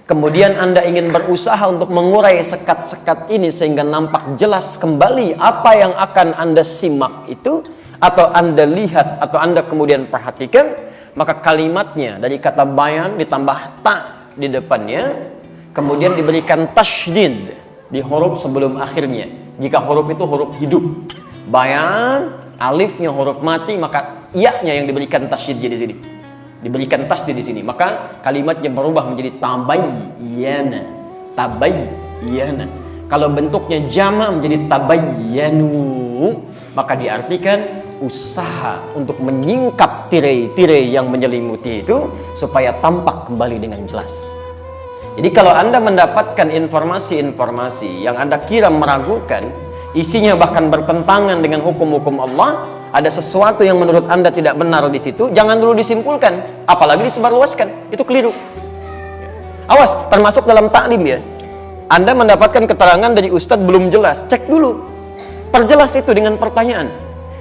B: kemudian Anda ingin berusaha untuk mengurai sekat-sekat ini sehingga nampak jelas kembali apa yang akan Anda simak itu, atau Anda lihat, atau Anda kemudian perhatikan, maka kalimatnya dari kata bayan ditambah ta di depannya, kemudian diberikan tasydid di huruf sebelum akhirnya. Jika huruf itu huruf hidup, bayan, alifnya huruf mati, maka iya-nya yang diberikan tasydid di sini. Diberikan tasdid di sini, maka kalimatnya berubah menjadi tabayyana. Tabayyana. Kalau bentuknya jama menjadi tabayyanu, maka diartikan usaha untuk menyingkap tirai-tirai yang menyelimuti itu supaya tampak kembali dengan jelas. Jadi kalau Anda mendapatkan informasi-informasi yang Anda kira meragukan, isinya bahkan bertentangan dengan hukum-hukum Allah, ada sesuatu yang menurut Anda tidak benar di situ, jangan dulu disimpulkan, apalagi disebarluaskan. Itu keliru. Awas, termasuk dalam taklim ya. Anda mendapatkan keterangan dari ustadz belum jelas, cek dulu. Perjelas itu dengan pertanyaan.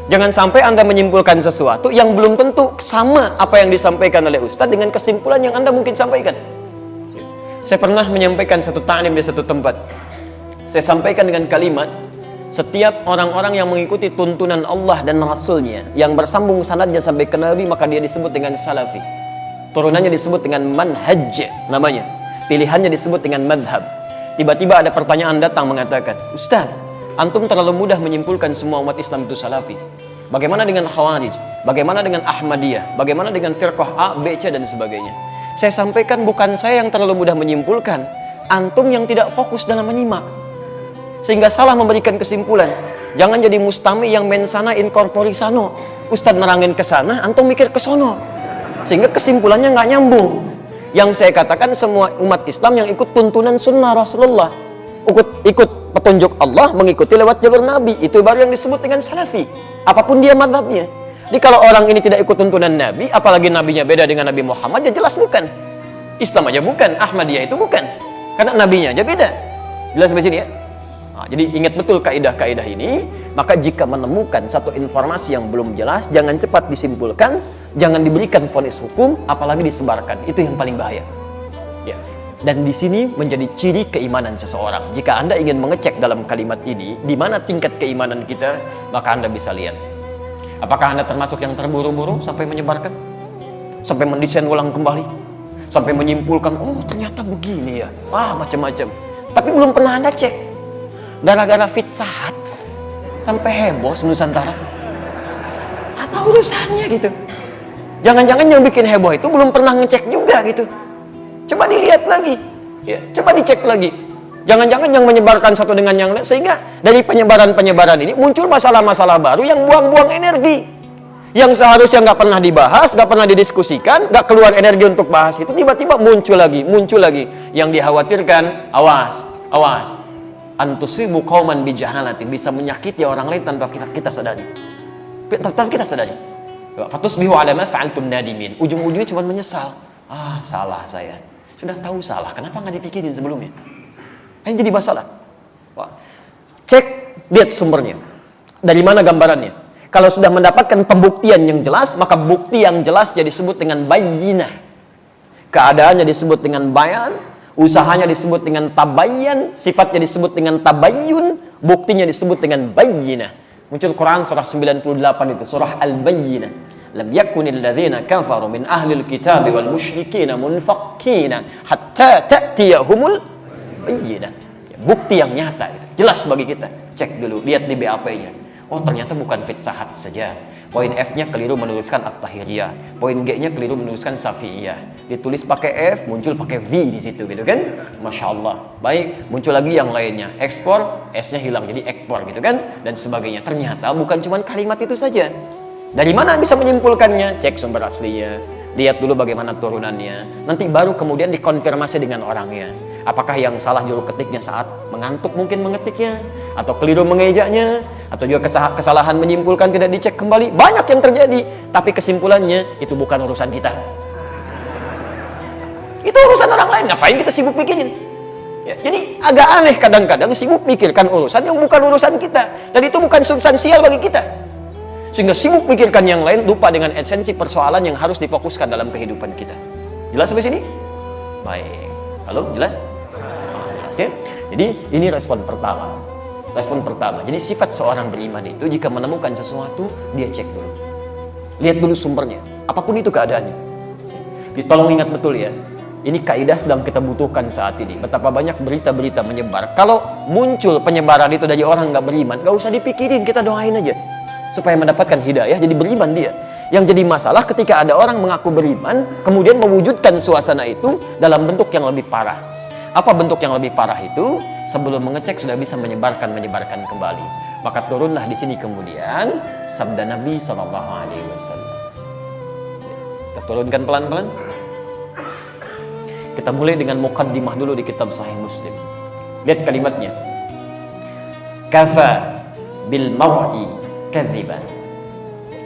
B: Jangan sampai Anda menyimpulkan sesuatu yang belum tentu sama apa yang disampaikan oleh ustadz dengan kesimpulan yang Anda mungkin sampaikan. Saya pernah menyampaikan satu taklim di satu tempat. Saya sampaikan dengan kalimat, setiap orang-orang yang mengikuti tuntunan Allah dan Rasulnya, yang bersambung sanadnya sampai ke Nabi, maka dia disebut dengan salafi. Turunannya disebut dengan manhaj namanya. Pilihannya disebut dengan madhab. Tiba-tiba ada pertanyaan datang mengatakan, Ustaz, antum terlalu mudah menyimpulkan semua umat Islam itu salafi. Bagaimana dengan Khawarij? Bagaimana dengan Ahmadiyah? Bagaimana dengan firqah A, B, C, dan sebagainya? Saya sampaikan bukan saya yang terlalu mudah menyimpulkan, antum yang tidak fokus dalam menyimak, sehingga salah memberikan kesimpulan. Jangan jadi mustami yang mensana incorpori sano. Ustadz nerangin ke sana, antum mikir ke sono, sehingga kesimpulannya nggak nyambung. Yang saya katakan, semua umat Islam yang ikut tuntunan sunnah Rasulullah, ikut petunjuk Allah, mengikuti lewat jalur Nabi, itu baru yang disebut dengan salafi, apapun dia mazhabnya. Jadi kalau orang ini tidak ikut tuntunan Nabi, apalagi Nabinya beda dengan Nabi Muhammad, ya jelas bukan. Islam aja bukan, Ahmadiyah itu bukan, karena Nabinya aja beda. Jelas sampai sini ya? Nah, jadi ingat betul kaidah-kaidah ini. Maka jika menemukan satu informasi yang belum jelas, jangan cepat disimpulkan, jangan diberikan vonis hukum, apalagi disebarkan. Itu yang paling bahaya. Ya. Dan di sini menjadi ciri keimanan seseorang. Jika Anda ingin mengecek dalam kalimat ini, di mana tingkat keimanan kita, maka Anda bisa lihat. Apakah Anda termasuk yang terburu-buru sampai menyebarkan? Sampai mendesain ulang kembali? Sampai menyimpulkan, oh ternyata begini ya, macam-macam. Tapi belum pernah Anda cek. Gara-gara fitsahat sampai heboh Nusantara. Apa urusannya gitu? Jangan-jangan yang bikin heboh itu belum pernah ngecek juga gitu. Coba dilihat lagi, ya, coba dicek lagi. Jangan-jangan yang menyebarkan satu dengan yang lain, sehingga dari penyebaran-penyebaran ini muncul masalah-masalah baru yang buang-buang energi. Yang seharusnya nggak pernah dibahas, nggak pernah didiskusikan, nggak keluar energi untuk bahas itu, tiba-tiba muncul lagi. Yang dikhawatirkan, awas. Antusibu qauman bijahalatin, bisa menyakiti orang lain tanpa kita sadari. Tanpa kita sadari. Fatusbihu ala ma fa'altum nadimin. Ujung-ujungnya cuma menyesal. Salah saya. Sudah tahu salah, kenapa nggak dipikirin sebelumnya? Ini jadi masalah. Cek, lihat sumbernya. Dari mana gambarannya? Kalau sudah mendapatkan pembuktian yang jelas, maka bukti yang jelas jadi disebut dengan bayyinah. Keadaannya disebut dengan bayan, usahanya disebut dengan tabayyan, sifatnya disebut dengan tabayyun, buktinya disebut dengan bayyinah. Muncul Quran surah 98 itu, surah Al-Bayyinah. Lam yakunil ladzina kafaru min ahlil kitabi wal musyrikina munfakkina hatta ta'tiyahumul bayyinah. Bukti yang nyata itu, jelas bagi kita. Cek dulu, lihat di BAP-nya. Oh ternyata bukan fitsahat saja. Poin F-nya keliru menuliskan At-Tahiriyah. Poin G-nya keliru menuliskan Syafi'iyah. Ditulis pakai F, muncul pakai V di situ gitu kan? Masya Allah. Baik, muncul lagi yang lainnya. Ekspor, S-nya hilang jadi ekspor gitu kan? Dan sebagainya. Ternyata bukan cuma kalimat itu saja. Dari mana bisa menyimpulkannya? Cek sumber aslinya. Lihat dulu bagaimana turunannya. Nanti baru kemudian dikonfirmasi dengan orangnya. Apakah yang salah juru ketiknya saat mengantuk mungkin mengetiknya, atau keliru mengejanya, atau juga kesalahan menyimpulkan tidak dicek kembali. Banyak yang terjadi, tapi kesimpulannya itu bukan urusan kita. Itu urusan orang lain, ngapain kita sibuk mikirin? Ya, jadi agak aneh kadang-kadang sibuk mikirkan urusan yang bukan urusan kita, dan itu bukan substansial bagi kita. Sehingga sibuk mikirkan yang lain, lupa dengan esensi persoalan yang harus difokuskan dalam kehidupan kita. Jelas sampai sini? Baik. Halo, jelas? Ya? Jadi ini respon pertama. Respon pertama. Jadi sifat seorang beriman itu jika menemukan sesuatu, dia cek dulu. Lihat dulu sumbernya. Apapun itu keadaannya. Tolong ingat betul ya. Ini kaidah sedang kita butuhkan saat ini. Betapa banyak berita-berita menyebar. Kalau muncul penyebaran itu dari orang nggak beriman, nggak usah dipikirin, kita doain aja supaya mendapatkan hidayah, jadi beriman dia. Yang jadi masalah ketika ada orang mengaku beriman, kemudian mewujudkan suasana itu dalam bentuk yang lebih parah. Apa bentuk yang lebih parah itu? Sebelum mengecek sudah bisa menyebarkan kembali. Maka turunlah di sini kemudian sabda Nabi SAW. Kita turunkan pelan-pelan. Kita mulai dengan muqaddimah dulu di kitab Sahih Muslim. Lihat kalimatnya. Kafa bil mar'i kadziban.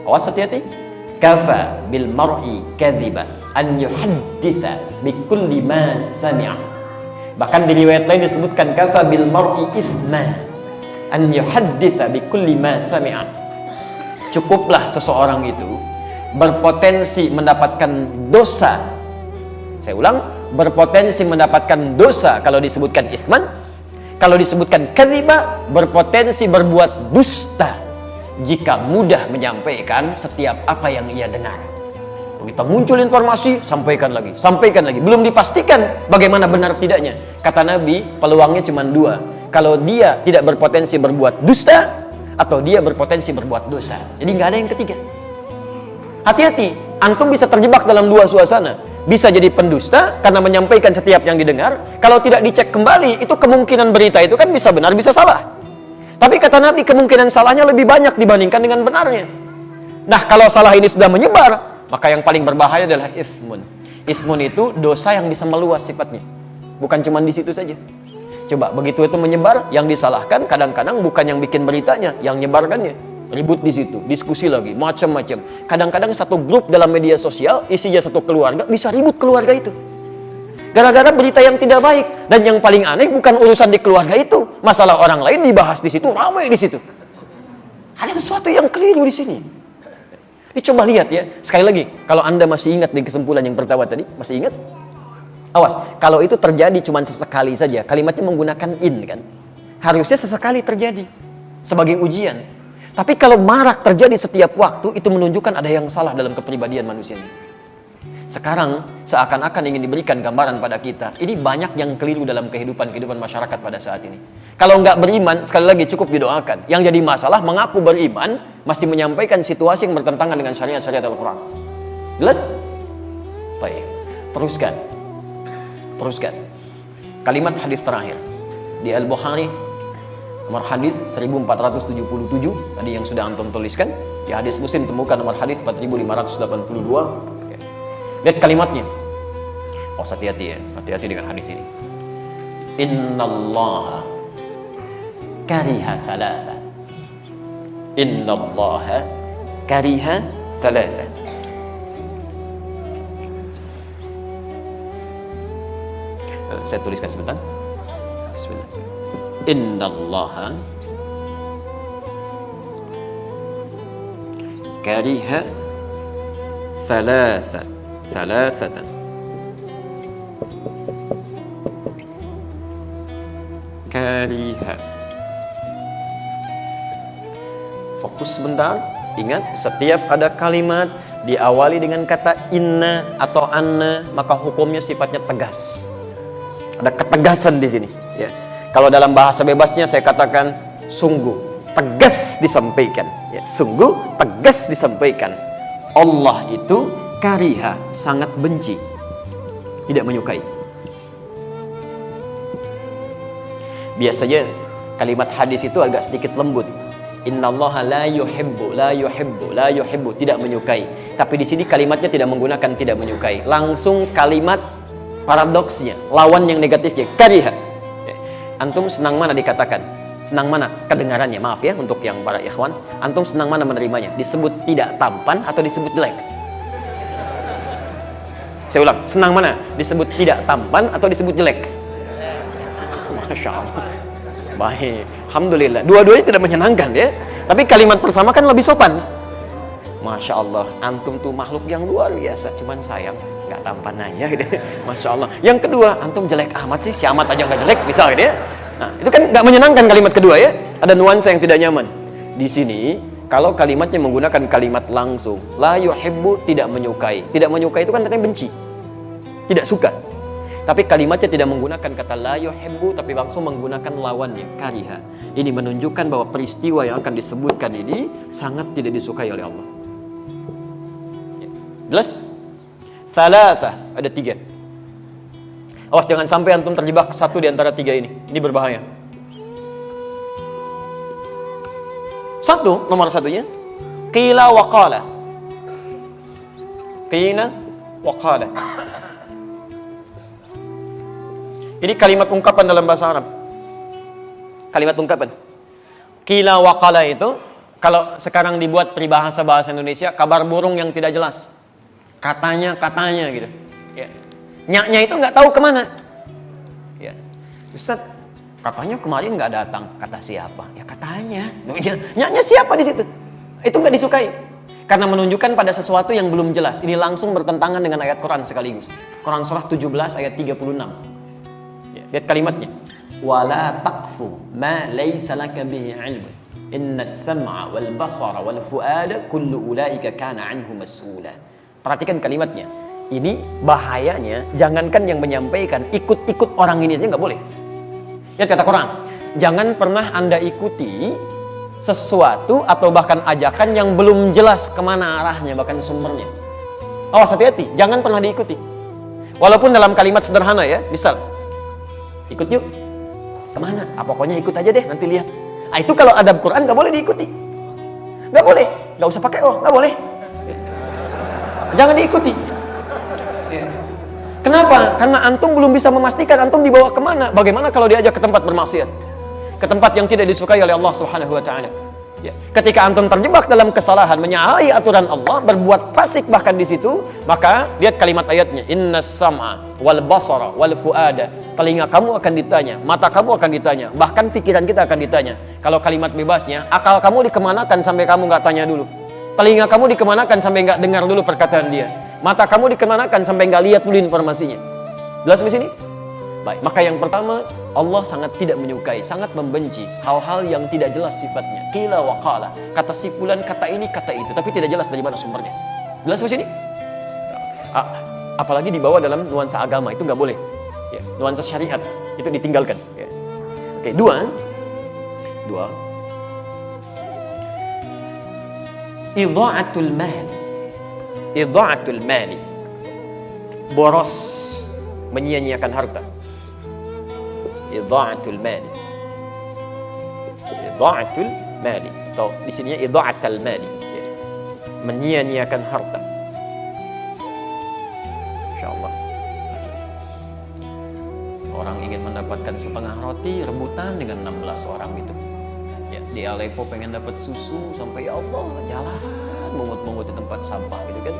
B: Awas, hati-hati. Kafa bil mar'i kadziban an yuhadditsa bi kulli ma sami'a. Bahkan di riwayat lain disebutkan kafa bil mar'i ithma an yuhadditsa bi kulli ma sami'a. Cukuplah seseorang itu berpotensi mendapatkan dosa. Saya ulang, berpotensi mendapatkan dosa kalau disebutkan isman. Kalau disebutkan kadziba, berpotensi berbuat dusta jika mudah menyampaikan setiap apa yang ia dengar. Begitu muncul informasi, sampaikan lagi. Belum dipastikan bagaimana benar tidaknya. Kata Nabi, peluangnya cuma dua. Kalau dia tidak berpotensi berbuat dusta, atau dia berpotensi berbuat dosa. Jadi nggak ada yang ketiga. Hati-hati, antum bisa terjebak dalam dua suasana. Bisa jadi pendusta karena menyampaikan setiap yang didengar. Kalau tidak dicek kembali, itu kemungkinan berita itu kan bisa benar, bisa salah. Tapi kata Nabi, kemungkinan salahnya lebih banyak dibandingkan dengan benarnya. Nah, kalau salah ini sudah menyebar, maka yang paling berbahaya adalah ismun. Ismun itu dosa yang bisa meluas sifatnya. Bukan cuma di situ saja. Coba, begitu itu menyebar, yang disalahkan kadang-kadang bukan yang bikin beritanya, yang nyebarkannya. Ribut di situ, diskusi lagi, macam-macam. Kadang-kadang satu grup dalam media sosial, isinya satu keluarga, bisa ribut keluarga itu. Gara-gara berita yang tidak baik. Dan yang paling aneh bukan urusan di keluarga itu. Masalah orang lain dibahas di situ, ramai di situ. Ada sesuatu yang keliru di sini. Ini coba lihat ya. Sekali lagi, kalau Anda masih ingat di kesimpulan yang pertama tadi, masih ingat? Awas, kalau itu terjadi cuma sesekali saja, kalimatnya menggunakan in kan. Harusnya sesekali terjadi sebagai ujian. Tapi kalau marak terjadi setiap waktu, itu menunjukkan ada yang salah dalam kepribadian manusia ini. Sekarang seakan-akan ingin diberikan gambaran pada kita, ini banyak yang keliru dalam kehidupan masyarakat pada saat ini. Kalau nggak beriman, sekali lagi cukup didoakan. Yang jadi masalah mengaku beriman, masih menyampaikan situasi yang bertentangan dengan syariat Al-Quran. Jelas? Baik, teruskan. Kalimat hadis terakhir di Al-Bukhari, nomor hadis 1477, tadi yang sudah antum tuliskan. Di hadis Muslim temukan nomor hadis 4582. Lihat kalimatnya. Oh, hati-hati ya, hati-hati dengan hadis ini. Innallaha kariha thalatha. Innallaha kariha thalatha. Saya tuliskan sebentar. Bismillah. Innallaha kariha thalathatan. Kariha. Fokus sebentar. Ingat, setiap ada kalimat diawali dengan kata inna atau anna, maka hukumnya sifatnya tegas. Ada ketegasan di sini ya. Kalau dalam bahasa bebasnya saya katakan sungguh tegas disampaikan ya. Sungguh tegas disampaikan. Allah itu kariha, sangat benci, tidak menyukai. Biasanya kalimat hadis itu agak sedikit lembut. Innallaha la yuhibbu, tidak menyukai. Tapi di sini kalimatnya tidak menggunakan tidak menyukai. Langsung kalimat paradoksnya, lawan yang negatifnya, kariha. Antum senang mana dikatakan? Senang mana kedengarannya? Maaf ya untuk yang para ikhwan. Antum senang mana menerimanya? Disebut tidak tampan atau disebut jelek? Saya ulang, senang mana? Disebut tidak tampan atau disebut jelek? Masya Allah. Baik, alhamdulillah. Dua-duanya tidak menyenangkan ya. Tapi kalimat pertama kan lebih sopan. Masya Allah, antum tuh makhluk yang luar biasa. Cuman sayang, nggak tampan aja gitu. Masya Allah. Yang kedua, antum jelek amat sih. Si amat aja nggak jelek, misal gitu ya. Nah, itu kan nggak menyenangkan kalimat kedua ya. Ada nuansa yang tidak nyaman. Di sini, kalau kalimatnya menggunakan kalimat langsung, la yuhibbu, tidak menyukai. Tidak menyukai itu kan artinya benci, tidak suka. Tapi kalimatnya tidak menggunakan kata la yuhibbu, tapi langsung menggunakan lawannya, kariha. Ini menunjukkan bahwa peristiwa yang akan disebutkan ini sangat tidak disukai oleh Allah. Jelas? Thalatha, ada 3. Awas jangan sampai antum terjebak satu di antara 3 ini. Ini berbahaya. Nomor satunya qila wa qala. Qila wa qala. Ini kalimat ungkapan dalam bahasa Arab. Kalimat ungkapan. Qila wa qala itu kalau sekarang dibuat peribahasa bahasa Indonesia, kabar burung yang tidak jelas. Katanya gitu. Ya. Nyaknya itu nggak tahu kemana. Ya. Ustaz, katanya kemarin nggak datang. Kata siapa? Ya katanya. Nyaknya siapa di situ? Itu nggak disukai. Karena menunjukkan pada sesuatu yang belum jelas. Ini langsung bertentangan dengan ayat Quran sekaligus. Quran surah 17 ayat 36. Ya, lihat kalimatnya. Wala taqfu ma laysa laka bihi 'ilmun. Innas sam'a wal basara wal fu'ada kullu ulaika kana 'anhu mas'ula. Perhatikan kalimatnya. Ini bahayanya, jangankan yang menyampaikan, ikut-ikut orang ini aja nggak boleh. Lihat kata Quran, jangan pernah Anda ikuti sesuatu atau bahkan ajakan yang belum jelas kemana arahnya, bahkan sumbernya. Awas, hati-hati, jangan pernah diikuti. Walaupun dalam kalimat sederhana ya, misal, ikut yuk, kemana? Pokoknya ikut aja deh, nanti lihat. Itu kalau adab Quran nggak boleh diikuti. Nggak boleh, nggak usah pakai nggak boleh. Jangan diikuti. Kenapa? Karena antum belum bisa memastikan antum dibawa kemana. Bagaimana kalau diajak ke tempat bermaksiat, ke tempat yang tidak disukai oleh Allah Subhanahu Wa Taala? Ya. Ketika antum terjebak dalam kesalahan, menyalahi aturan Allah, berbuat fasik bahkan di situ, maka lihat kalimat ayatnya. Innas sam'a wal basara wal fuada. Telinga kamu akan ditanya, mata kamu akan ditanya, bahkan pikiran kita akan ditanya. Kalau kalimat bebasnya, akal kamu dikemanakan sampai kamu nggak tanya dulu. Telinga kamu dikemanakan sampai nggak dengar dulu perkataan dia. Mata kamu dikemanakan sampai nggak lihat dulu informasinya. Jelas di sini? Baik, maka yang pertama, Allah sangat tidak menyukai, sangat membenci hal-hal yang tidak jelas sifatnya. Qila wa qala. Kata si fulan, kata ini, kata itu, tapi tidak jelas dari mana sumbernya. Jelas di sini? Apalagi dibawa dalam nuansa agama, itu nggak boleh. Ya, nuansa syariat itu ditinggalkan. Ya. Oke, dua. Idha'atul mali. Boros, menyia-nyiakan harta. Idha'atul mali. Atau di sininya idha'atul mali. Ya. Menyia-nyiakan harta. Insyaallah. Orang ingin mendapatkan setengah roti, rebutan dengan 16 orang itu. Ya, di Aleppo pengen dapat susu sampai ya Allah jalan mungut-mungut di tempat sampah gitu kan.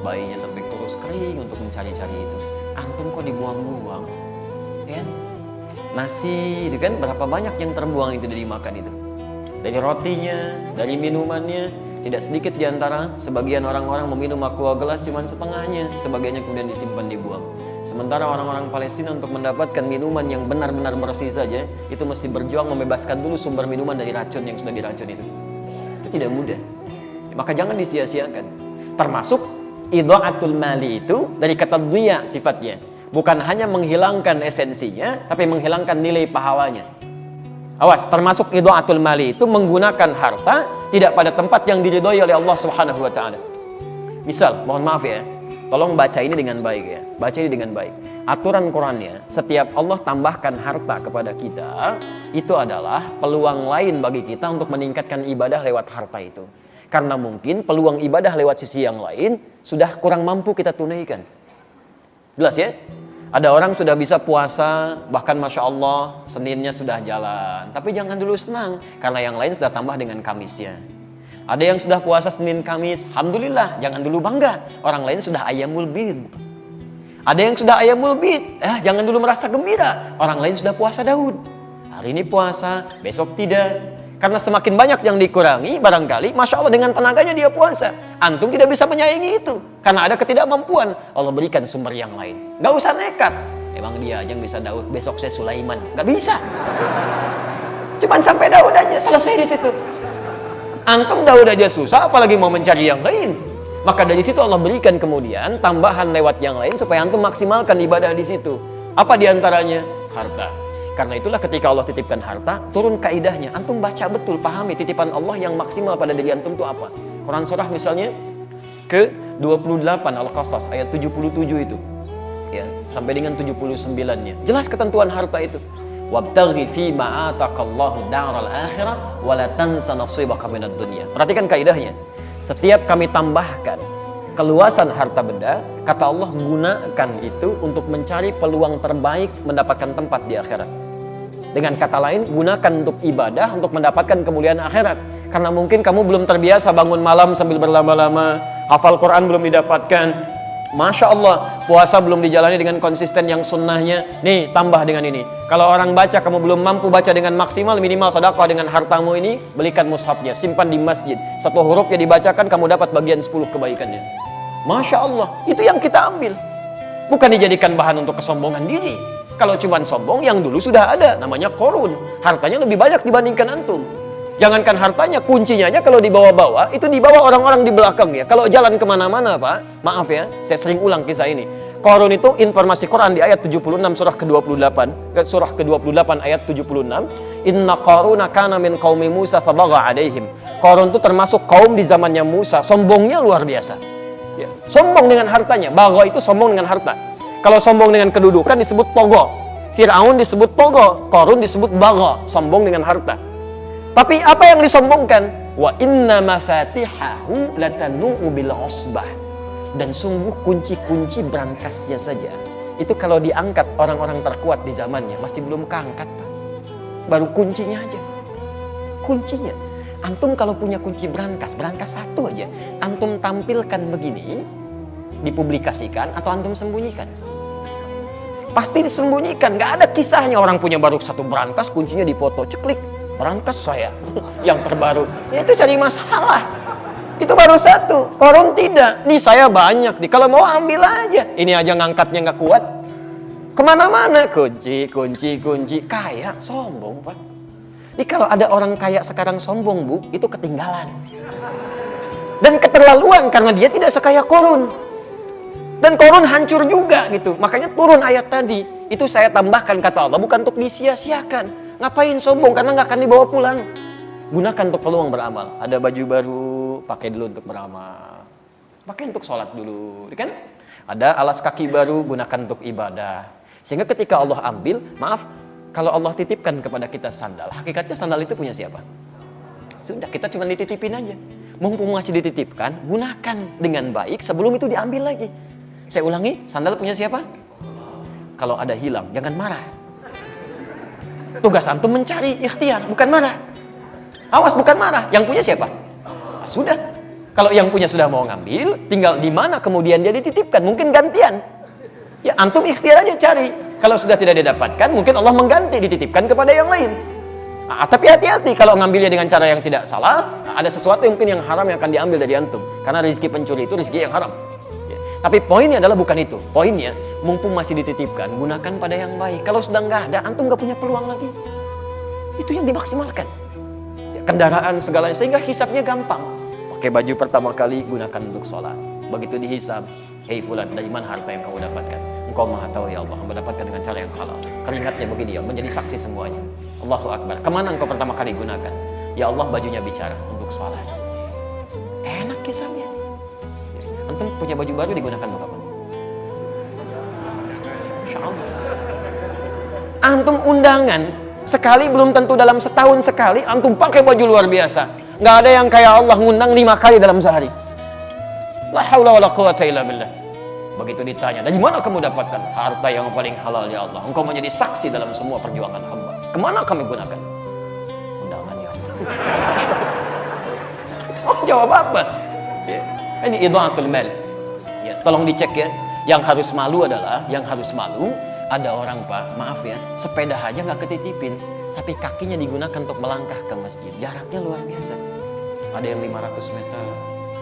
B: Bayinya sampai kurus kering untuk mencari-cari itu. Antum kok dibuang-buang? Ya. Nasi itu kan berapa banyak yang terbuang itu dari makan itu. Dari rotinya, dari minumannya, tidak sedikit di antara sebagian orang-orang meminum aqua gelas cuma setengahnya, sebagiannya kemudian disimpan dibuang. Sementara orang-orang Palestina untuk mendapatkan minuman yang benar-benar bersih saja, itu mesti berjuang membebaskan dulu sumber minuman dari racun yang sudah diracun itu. Itu tidak mudah. Maka jangan disia-siakan. Termasuk idha'atul mali itu dari kata dhiya sifatnya. Bukan hanya menghilangkan esensinya, tapi menghilangkan nilai pahalanya. Awas, termasuk idha'atul mali itu menggunakan harta tidak pada tempat yang diridhoi oleh Allah Subhanahu wa taala. Misal, mohon maaf ya. Tolong baca ini dengan baik ya. Baca ini dengan baik. Aturan Qurannya, setiap Allah tambahkan harta kepada kita, itu adalah peluang lain bagi kita untuk meningkatkan ibadah lewat harta itu. Karena mungkin peluang ibadah lewat sisi yang lain sudah kurang mampu kita tunaikan. Jelas ya? Ada orang sudah bisa puasa, bahkan Masya Allah, Seninnya sudah jalan. Tapi jangan dulu senang, karena yang lain sudah tambah dengan Kamisnya. Ada yang sudah puasa Senin Kamis, Alhamdulillah, jangan dulu bangga. Orang lain sudah Ayyamul Bid. Ada yang sudah Ayyamul Bid, jangan dulu merasa gembira. Orang lain sudah puasa Daud. Hari ini puasa, besok tidak. Karena semakin banyak yang dikurangi, barangkali Masya Allah dengan tenaganya dia puasa. Antum tidak bisa menyayangi itu. Karena ada ketidakmampuan, Allah berikan sumber yang lain. Gak usah nekat. Emang dia aja yang bisa Daud, besok saya Sulaiman. Gak bisa. Cuman sampai Daud aja, selesai di situ. Antum Daud aja susah, apalagi mau mencari yang lain. Maka dari situ Allah berikan kemudian tambahan lewat yang lain supaya antum maksimalkan ibadah di situ. Apa diantaranya? Harta. Karena itulah ketika Allah titipkan harta, turun kaidahnya. Antum baca betul, pahami titipan Allah yang maksimal pada diri antum itu apa. Quran surah misalnya, ke-28 Al-Qasas ayat 77 itu. Ya, sampai dengan 79-nya. Jelas ketentuan harta itu. Wabtaghi fi ma ataqallahu daral akhirah wa la tansa nasibaka minad dunya. Perhatikan kaidahnya. Setiap kami tambahkan keluasan harta benda, kata Allah, gunakan itu untuk mencari peluang terbaik mendapatkan tempat di akhirat. Dengan kata lain, gunakan untuk ibadah, untuk mendapatkan kemuliaan akhirat. Karena mungkin kamu belum terbiasa bangun malam sambil berlama-lama, hafal Quran belum didapatkan, Masya Allah, puasa belum dijalani dengan konsisten yang sunnahnya. Nih, tambah dengan ini. Kalau orang baca, kamu belum mampu baca dengan maksimal, minimal sedekah dengan hartamu ini, belikan mushafnya, simpan di masjid. Satu hurufnya dibacakan, kamu dapat bagian 10 kebaikannya. Masya Allah, itu yang kita ambil. Bukan dijadikan bahan untuk kesombongan diri. Kalau cuma sombong, yang dulu sudah ada, namanya korun. Hartanya lebih banyak dibandingkan antum. Jangankan hartanya, kuncinya aja kalau dibawa-bawa, itu dibawa orang-orang di belakang ya. Kalau jalan kemana-mana Pak, maaf ya, saya sering ulang kisah ini. Korun itu informasi Quran di ayat 76 surah ke-28, surah ke-28 ayat 76. Inna Qaruna kana min qaumi Musa fabagha alaihim. Korun itu termasuk kaum di zamannya Musa, sombongnya luar biasa. Ya, sombong dengan hartanya, bagha itu sombong dengan harta. Kalau sombong dengan kedudukan disebut togo. Fir'aun disebut togo, Qarun disebut bagha, sombong dengan harta. Tapi apa yang disombongkan? Wa inna mafatihahu latanu bil usbah. Dan sungguh kunci-kunci berangkasnya saja, itu kalau diangkat orang-orang terkuat di zamannya masih belum keangkat Pak. Baru kuncinya aja. Kuncinya. Antum kalau punya kunci berangkas satu aja, antum tampilkan begini, dipublikasikan atau antum sembunyikan? Pasti disembunyikan, nggak ada kisahnya orang punya baru satu berangkas, kuncinya dipoto, ceklik. Berangkas saya yang terbaru, itu cari masalah. Itu baru satu, Korun tidak. Nih saya banyak nih, kalau mau ambil aja. Ini aja ngangkatnya nggak kuat. Kemana-mana kunci, kaya, sombong Pak. Jadi kalau ada orang kaya sekarang sombong Bu, itu ketinggalan. Dan keterlaluan karena dia tidak sekaya Korun. Dan Korun hancur juga gitu. Makanya turun ayat tadi. Itu saya tambahkan kata Allah, bukan untuk disia-siakan. Ngapain sombong? Karena nggak akan dibawa pulang. Gunakan untuk peluang beramal. Ada baju baru, pakai dulu untuk beramal. Pakai untuk sholat dulu, kan? Ada alas kaki baru, gunakan untuk ibadah. Sehingga ketika Allah ambil, maaf, kalau Allah titipkan kepada kita sandal, hakikatnya sandal itu punya siapa? Sudah, kita cuma dititipin aja. Mumpung masih dititipkan, gunakan dengan baik sebelum itu diambil lagi. Saya ulangi, sandal punya siapa? Kalau ada hilang, jangan marah. Tugas antum mencari, ikhtiar, bukan marah. Awas, bukan marah. Yang punya siapa? Nah, sudah. Kalau yang punya sudah mau ngambil, tinggal di mana kemudian dia dititipkan. Mungkin gantian. Ya, antum ikhtiar aja cari. Kalau sudah tidak didapatkan, mungkin Allah mengganti, dititipkan kepada yang lain. Nah, tapi hati-hati kalau ngambilnya dengan cara yang tidak salah, ada sesuatu yang mungkin yang haram yang akan diambil dari antum. Karena rezeki pencuri itu rezeki yang haram. Tapi poinnya adalah bukan itu. Poinnya, mumpung masih dititipkan, gunakan pada yang baik. Kalau sudah nggak ada, antum nggak punya peluang lagi. Itu yang dimaksimalkan. Ya, kendaraan segalanya, sehingga hisabnya gampang. Pakai baju pertama kali, gunakan untuk sholat. Begitu dihisab, hei fulan, dari mana harta yang kamu dapatkan? Engkau maha tahu ya Allah, mendapatkan dengan cara yang halal. Keringatnya begini ya, menjadi saksi semuanya. Allahu Akbar. Kemana engkau pertama kali gunakan? Ya Allah, bajunya bicara untuk sholat. Enak hisabnya. Antum punya baju baru digunakan untuk apa? Masya Allah. Antum undangan sekali belum tentu dalam setahun sekali antum pakai baju luar biasa. Nggak ada yang kayak Allah ngundang 5 kali dalam sehari. La haula wala quwata illa billah. Begitu ditanya, dari mana kamu dapatkan harta yang paling halal ya Allah? Engkau menjadi saksi dalam semua perjuangan hamba. Kemana kami gunakan? Undangan ya Allah. Oh, jawab apa? Ya. Ini idha'atul mal. Ya, tolong dicek ya. Yang harus malu adalah, ada orang Pak, maaf ya, sepeda aja nggak ketitipin, tapi kakinya digunakan untuk melangkah ke masjid. Jaraknya luar biasa. Ada yang 500 meter,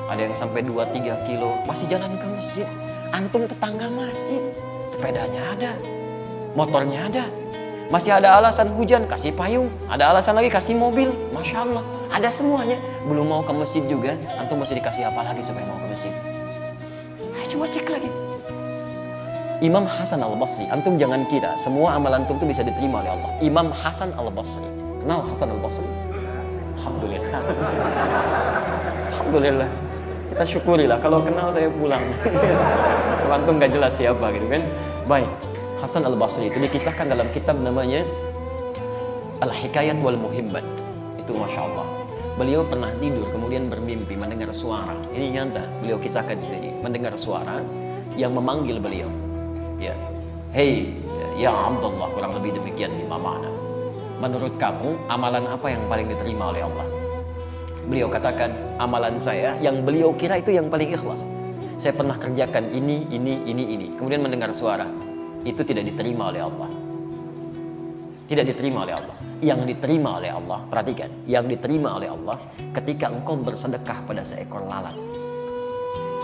B: ada yang sampai 2-3 kilo, masih jalan ke masjid. Antum tetangga masjid, sepedanya ada, motornya ada. Masih ada alasan hujan, kasih payung. Ada alasan lagi, kasih mobil. Masya Allah, ada semuanya. Belum mau ke masjid juga, antum masih dikasih apa lagi supaya mau ke masjid? Ayo coba cek lagi. Imam Hasan Al-Basri, antum jangan kira semua amalan antum itu bisa diterima oleh Allah. Imam Hasan Al-Basri, kenal Hasan Al-Basri? Alhamdulillah. Alhamdulillah. kita syukurilah. Kalau kenal saya pulang. Kalau antum nggak jelas siapa gitu kan. Baik, Hasan Al-Basri itu dikisahkan dalam kitab namanya Al-Hikayat wal Muhimmat. Itu Masya Allah. Beliau pernah tidur kemudian bermimpi mendengar suara. Ini nyata, beliau kisahkan sendiri. Mendengar suara yang memanggil beliau. Ya, hei, ya Abdullah, kurang lebih demikian lima makna. Menurut kamu, amalan apa yang paling diterima oleh Allah? Beliau katakan, amalan saya yang beliau kira itu yang paling ikhlas. Saya pernah kerjakan ini. Kemudian mendengar suara. Itu tidak diterima oleh Allah. Tidak diterima oleh Allah. Yang diterima oleh Allah, perhatikan, yang diterima oleh Allah ketika engkau bersedekah pada seekor lalat.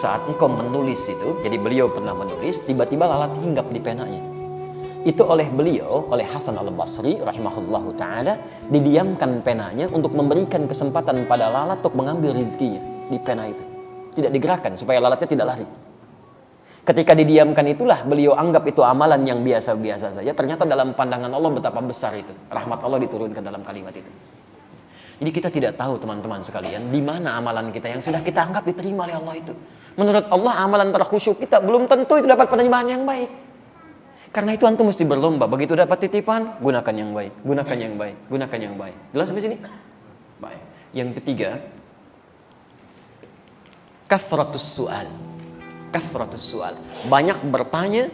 B: Saat engkau menulis itu, jadi beliau pernah menulis, tiba-tiba lalat hinggap di penanya. Itu oleh beliau, oleh Hasan Al-Basri rahimahullahu ta'ala, didiamkan penanya untuk memberikan kesempatan pada lalat untuk mengambil rezekinya di pena itu. Tidak digerakkan supaya lalatnya tidak lari. Ketika didiamkan itulah beliau anggap itu amalan yang biasa-biasa saja. Ternyata dalam pandangan Allah betapa besar itu. Rahmat Allah diturunkan dalam kalimat itu. Jadi kita tidak tahu teman-teman sekalian, di mana amalan kita yang sudah kita anggap diterima oleh Allah itu. Menurut Allah amalan terkhusyuk kita belum tentu itu dapat penerimaan yang baik. Karena itu antum mesti berlomba. Begitu dapat titipan, gunakan yang baik, gunakan yang baik, gunakan yang baik. Jelas sampai sini? Baik. Yang ketiga, kathratus su'al. Kathratus su'al. Banyak bertanya,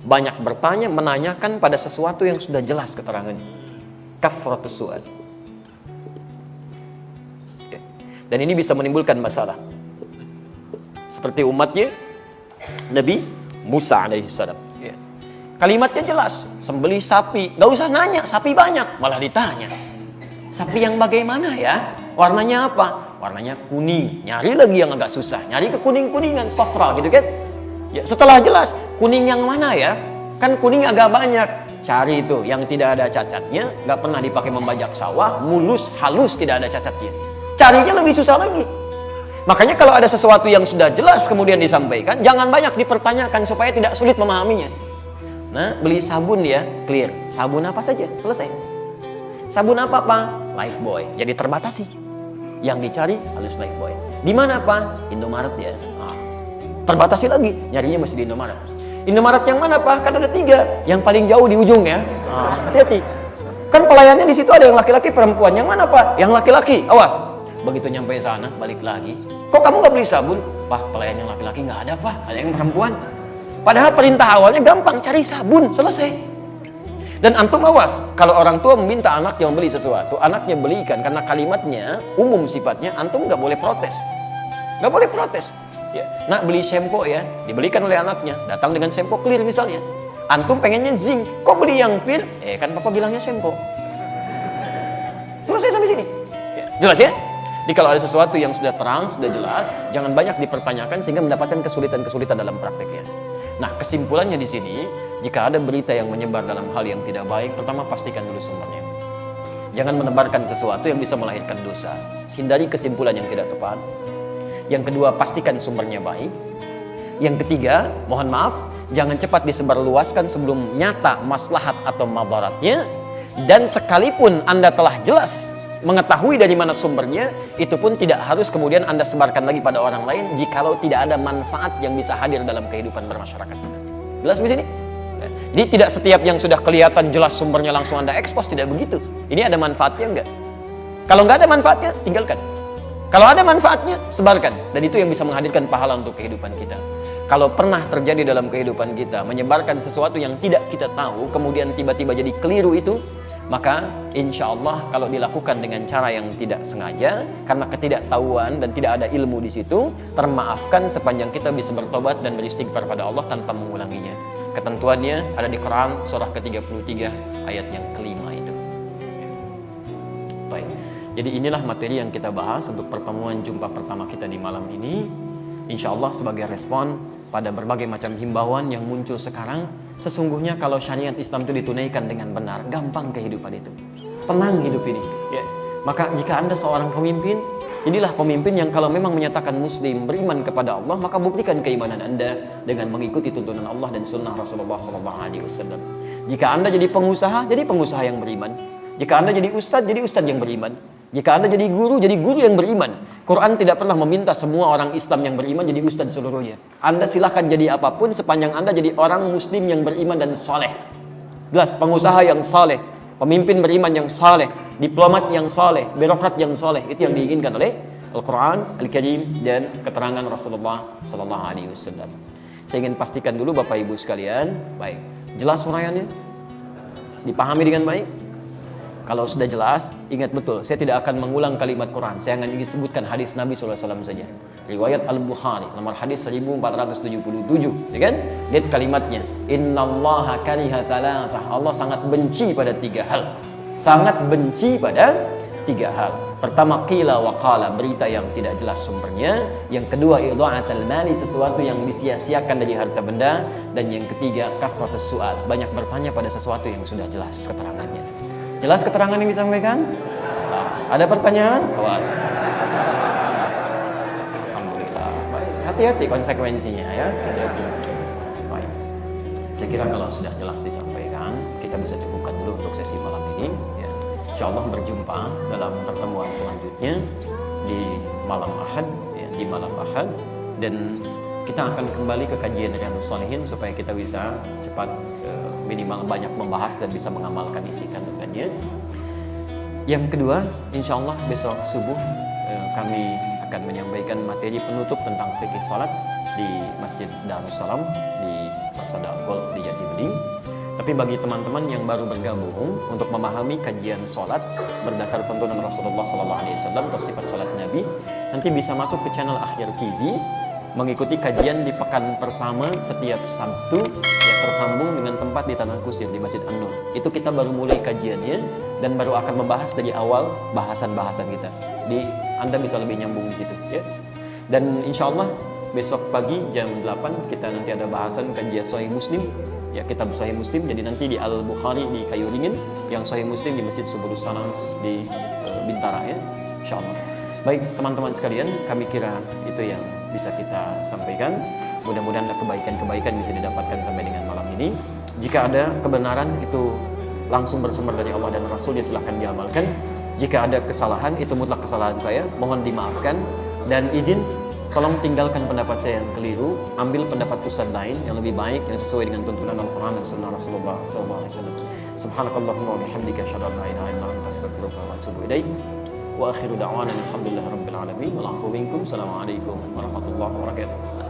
B: banyak bertanya, menanyakan pada sesuatu yang sudah jelas keterangannya. Kathratus su'al. Dan ini bisa menimbulkan masalah. Seperti umatnya Nabi Musa alaihissalam. Kalimatnya jelas, sembelih sapi, gak usah nanya, sapi banyak, malah ditanya. Sapi yang bagaimana ya? Warnanya apa? Warnanya kuning. Nyari lagi yang agak susah, nyari ke kuning-kuningan, safra gitu kan? Ya, setelah jelas, kuning yang mana ya? Kan kuning agak banyak. Cari itu yang tidak ada cacatnya, gak pernah dipakai membajak sawah, mulus, halus, tidak ada cacatnya. Carinya lebih susah lagi. Makanya kalau ada sesuatu yang sudah jelas kemudian disampaikan, jangan banyak dipertanyakan supaya tidak sulit memahaminya. Nah, beli sabun ya, clear. Sabun apa saja, selesai. Sabun apa, Pak? Lifebuoy. Jadi terbatasi. Yang dicari halus Lifebuoy. Di mana, Pak? Indomaret ya. Terbatasi lagi, nyarinya masih di Indomaret. Indomaret yang mana, Pak? Kan ada 3. Yang paling jauh di ujung ya. Hati-hati. Kan pelayannya di situ ada yang laki-laki, perempuan. Yang mana, Pak? Yang laki-laki. Awas. Begitu nyampe sana, balik lagi. Kok kamu nggak beli sabun? Pak, pelayan yang laki-laki nggak ada, Pak. Ada yang perempuan. Padahal perintah awalnya gampang, cari sabun, selesai. Dan antum awas, kalau orang tua meminta anaknya membeli sesuatu, anaknya belikan karena kalimatnya umum sifatnya, antum nggak boleh protes. Nggak boleh protes. Ya. Nak beli shampoo ya, dibelikan oleh anaknya, datang dengan shampoo clear misalnya. Antum pengennya zinc, kok beli yang clear? Kan papa bilangnya shampoo. Selesai sampai sini. Ya. Jelas ya? Jadi kalau ada sesuatu yang sudah terang, sudah jelas, jangan banyak dipertanyakan sehingga mendapatkan kesulitan-kesulitan dalam prakteknya. Nah, kesimpulannya di sini, jika ada berita yang menyebar dalam hal yang tidak baik, pertama pastikan dulu sumbernya. Jangan menebarkan sesuatu yang bisa melahirkan dosa. Hindari kesimpulan yang tidak tepat. Yang kedua, pastikan sumbernya baik. Yang ketiga, mohon maaf, jangan cepat disebarluaskan sebelum nyata maslahat atau madaratnya. Dan sekalipun Anda telah jelas mengetahui dari mana sumbernya, itu pun tidak harus kemudian Anda sebarkan lagi pada orang lain jikalau tidak ada manfaat yang bisa hadir dalam kehidupan bermasyarakat. Jelas di sini? Jadi tidak setiap yang sudah kelihatan jelas sumbernya langsung Anda ekspos, tidak begitu. Ini ada manfaatnya enggak? Kalau nggak ada manfaatnya, tinggalkan. Kalau ada manfaatnya, sebarkan. Dan itu yang bisa menghadirkan pahala untuk kehidupan kita. Kalau pernah terjadi dalam kehidupan kita, menyebarkan sesuatu yang tidak kita tahu, kemudian tiba-tiba jadi keliru itu, maka insya Allah kalau dilakukan dengan cara yang tidak sengaja karena ketidaktahuan dan tidak ada ilmu di situ, termaafkan sepanjang kita bisa bertobat dan beristighfar pada Allah tanpa mengulanginya. Ketentuannya ada di Quran surah ke-33 ayat yang kelima itu. Baik. Jadi inilah materi yang kita bahas untuk pertemuan jumpa pertama kita di malam ini. Insya Allah sebagai respon pada berbagai macam himbauan yang muncul sekarang, sesungguhnya kalau syariat Islam itu ditunaikan dengan benar, gampang kehidupan itu. Tenang hidup ini. Ya. Maka jika Anda seorang pemimpin, inilah pemimpin yang kalau memang menyatakan muslim, beriman kepada Allah, maka buktikan keimanan Anda dengan mengikuti tuntunan Allah dan sunnah Rasulullah SAW. Jika Anda jadi pengusaha yang beriman. Jika Anda jadi ustadz yang beriman. Jika Anda jadi guru yang beriman. Quran tidak pernah meminta semua orang Islam yang beriman jadi ustadz seluruhnya. Anda silahkan jadi apapun sepanjang Anda jadi orang muslim yang beriman dan saleh. Jelas, pengusaha yang saleh, pemimpin beriman yang saleh, diplomat yang saleh, birokrat yang saleh, itu yang diinginkan oleh Al-Quran Al-Karim dan keterangan Rasulullah Sallallahu Alaihi Wasallam. Saya ingin pastikan dulu Bapak Ibu sekalian, baik, jelas uraiannya, dipahami dengan baik. Kalau sudah jelas, ingat betul, saya tidak akan mengulang kalimat Quran. Saya hanya ingin sebutkan hadis Nabi SAW saja. Riwayat Al-Bukhari, nomor hadis 1477, ya kan? Lihat kalimatnya. Innallaha kariha thalathah. Allah sangat benci pada 3 hal. Sangat benci pada 3 hal. Pertama, qila wa qala, berita yang tidak jelas sumbernya. Yang kedua, idha'atul mali, sesuatu yang disia-siakan dari harta benda. Dan yang ketiga, kathratus su'al, banyak bertanya pada sesuatu yang sudah jelas keterangannya. Jelas keterangan yang disampaikan? Ada pertanyaan? Awas. Alhamdulillah. Baik, hati-hati konsekuensinya ya. Baik. Saya kira kalau sudah jelas disampaikan, kita bisa cukupkan dulu untuk sesi malam ini. Ya. Insyaallah berjumpa dalam pertemuan selanjutnya di malam Ahad, ya, di malam Ahad, dan kita akan kembali ke kajian Riyadhus Shalihin supaya kita bisa cepat minimal banyak membahas dan bisa mengamalkan isi kandungannya. Yang kedua, insya Allah besok subuh kami akan menyampaikan materi penutup tentang fikih salat di Masjid Darussalam di Persada Golf di Jati Bening. Tapi bagi teman-teman yang baru bergabung untuk memahami kajian salat berdasar tuntunan Rasulullah SAW atau sifat salat Nabi, nanti bisa masuk ke channel Akhir TV, mengikuti kajian di pekan pertama setiap Sabtu yang tersambung dengan tempat di Tanah Kusir di Masjid An-Nur. Itu kita baru mulai kajiannya dan baru akan membahas dari awal bahasan-bahasan kita. Anda bisa lebih nyambung di situ ya. Dan insya Allah besok pagi jam 8 kita nanti ada bahasan kajian Sahih Muslim. Ya, kitab Sahih Muslim. Jadi nanti di Al-Bukhari di Kayu Dingin, yang Sahih Muslim di Masjid Subulus Salam di Bintara ya. Insya Allah. Baik teman-teman sekalian, kami kira itu yang bisa kita sampaikan. Mudah-mudahan kebaikan-kebaikan bisa didapatkan sampai dengan malam ini. Jika ada kebenaran itu langsung bersumber dari Allah dan Rasul, ya silahkan diamalkan. Jika ada kesalahan, itu mutlak kesalahan saya, mohon dimaafkan. Dan izin, tolong tinggalkan pendapat saya yang keliru, ambil pendapat ustaz lain yang lebih baik, yang sesuai dengan tuntunan Al-Quran dan Sunnah Rasulullah SAW. Subhanakallahumma wa bihamdika, asyhadu an la ilaha illa anta, astaghfiruka wa atubu ilaik. Wa akhiru da'wana alhamdulillahi rabbil alamin. Wal 'afwu minkum. Assalamualaikum warahmatullahi wabarakatuh.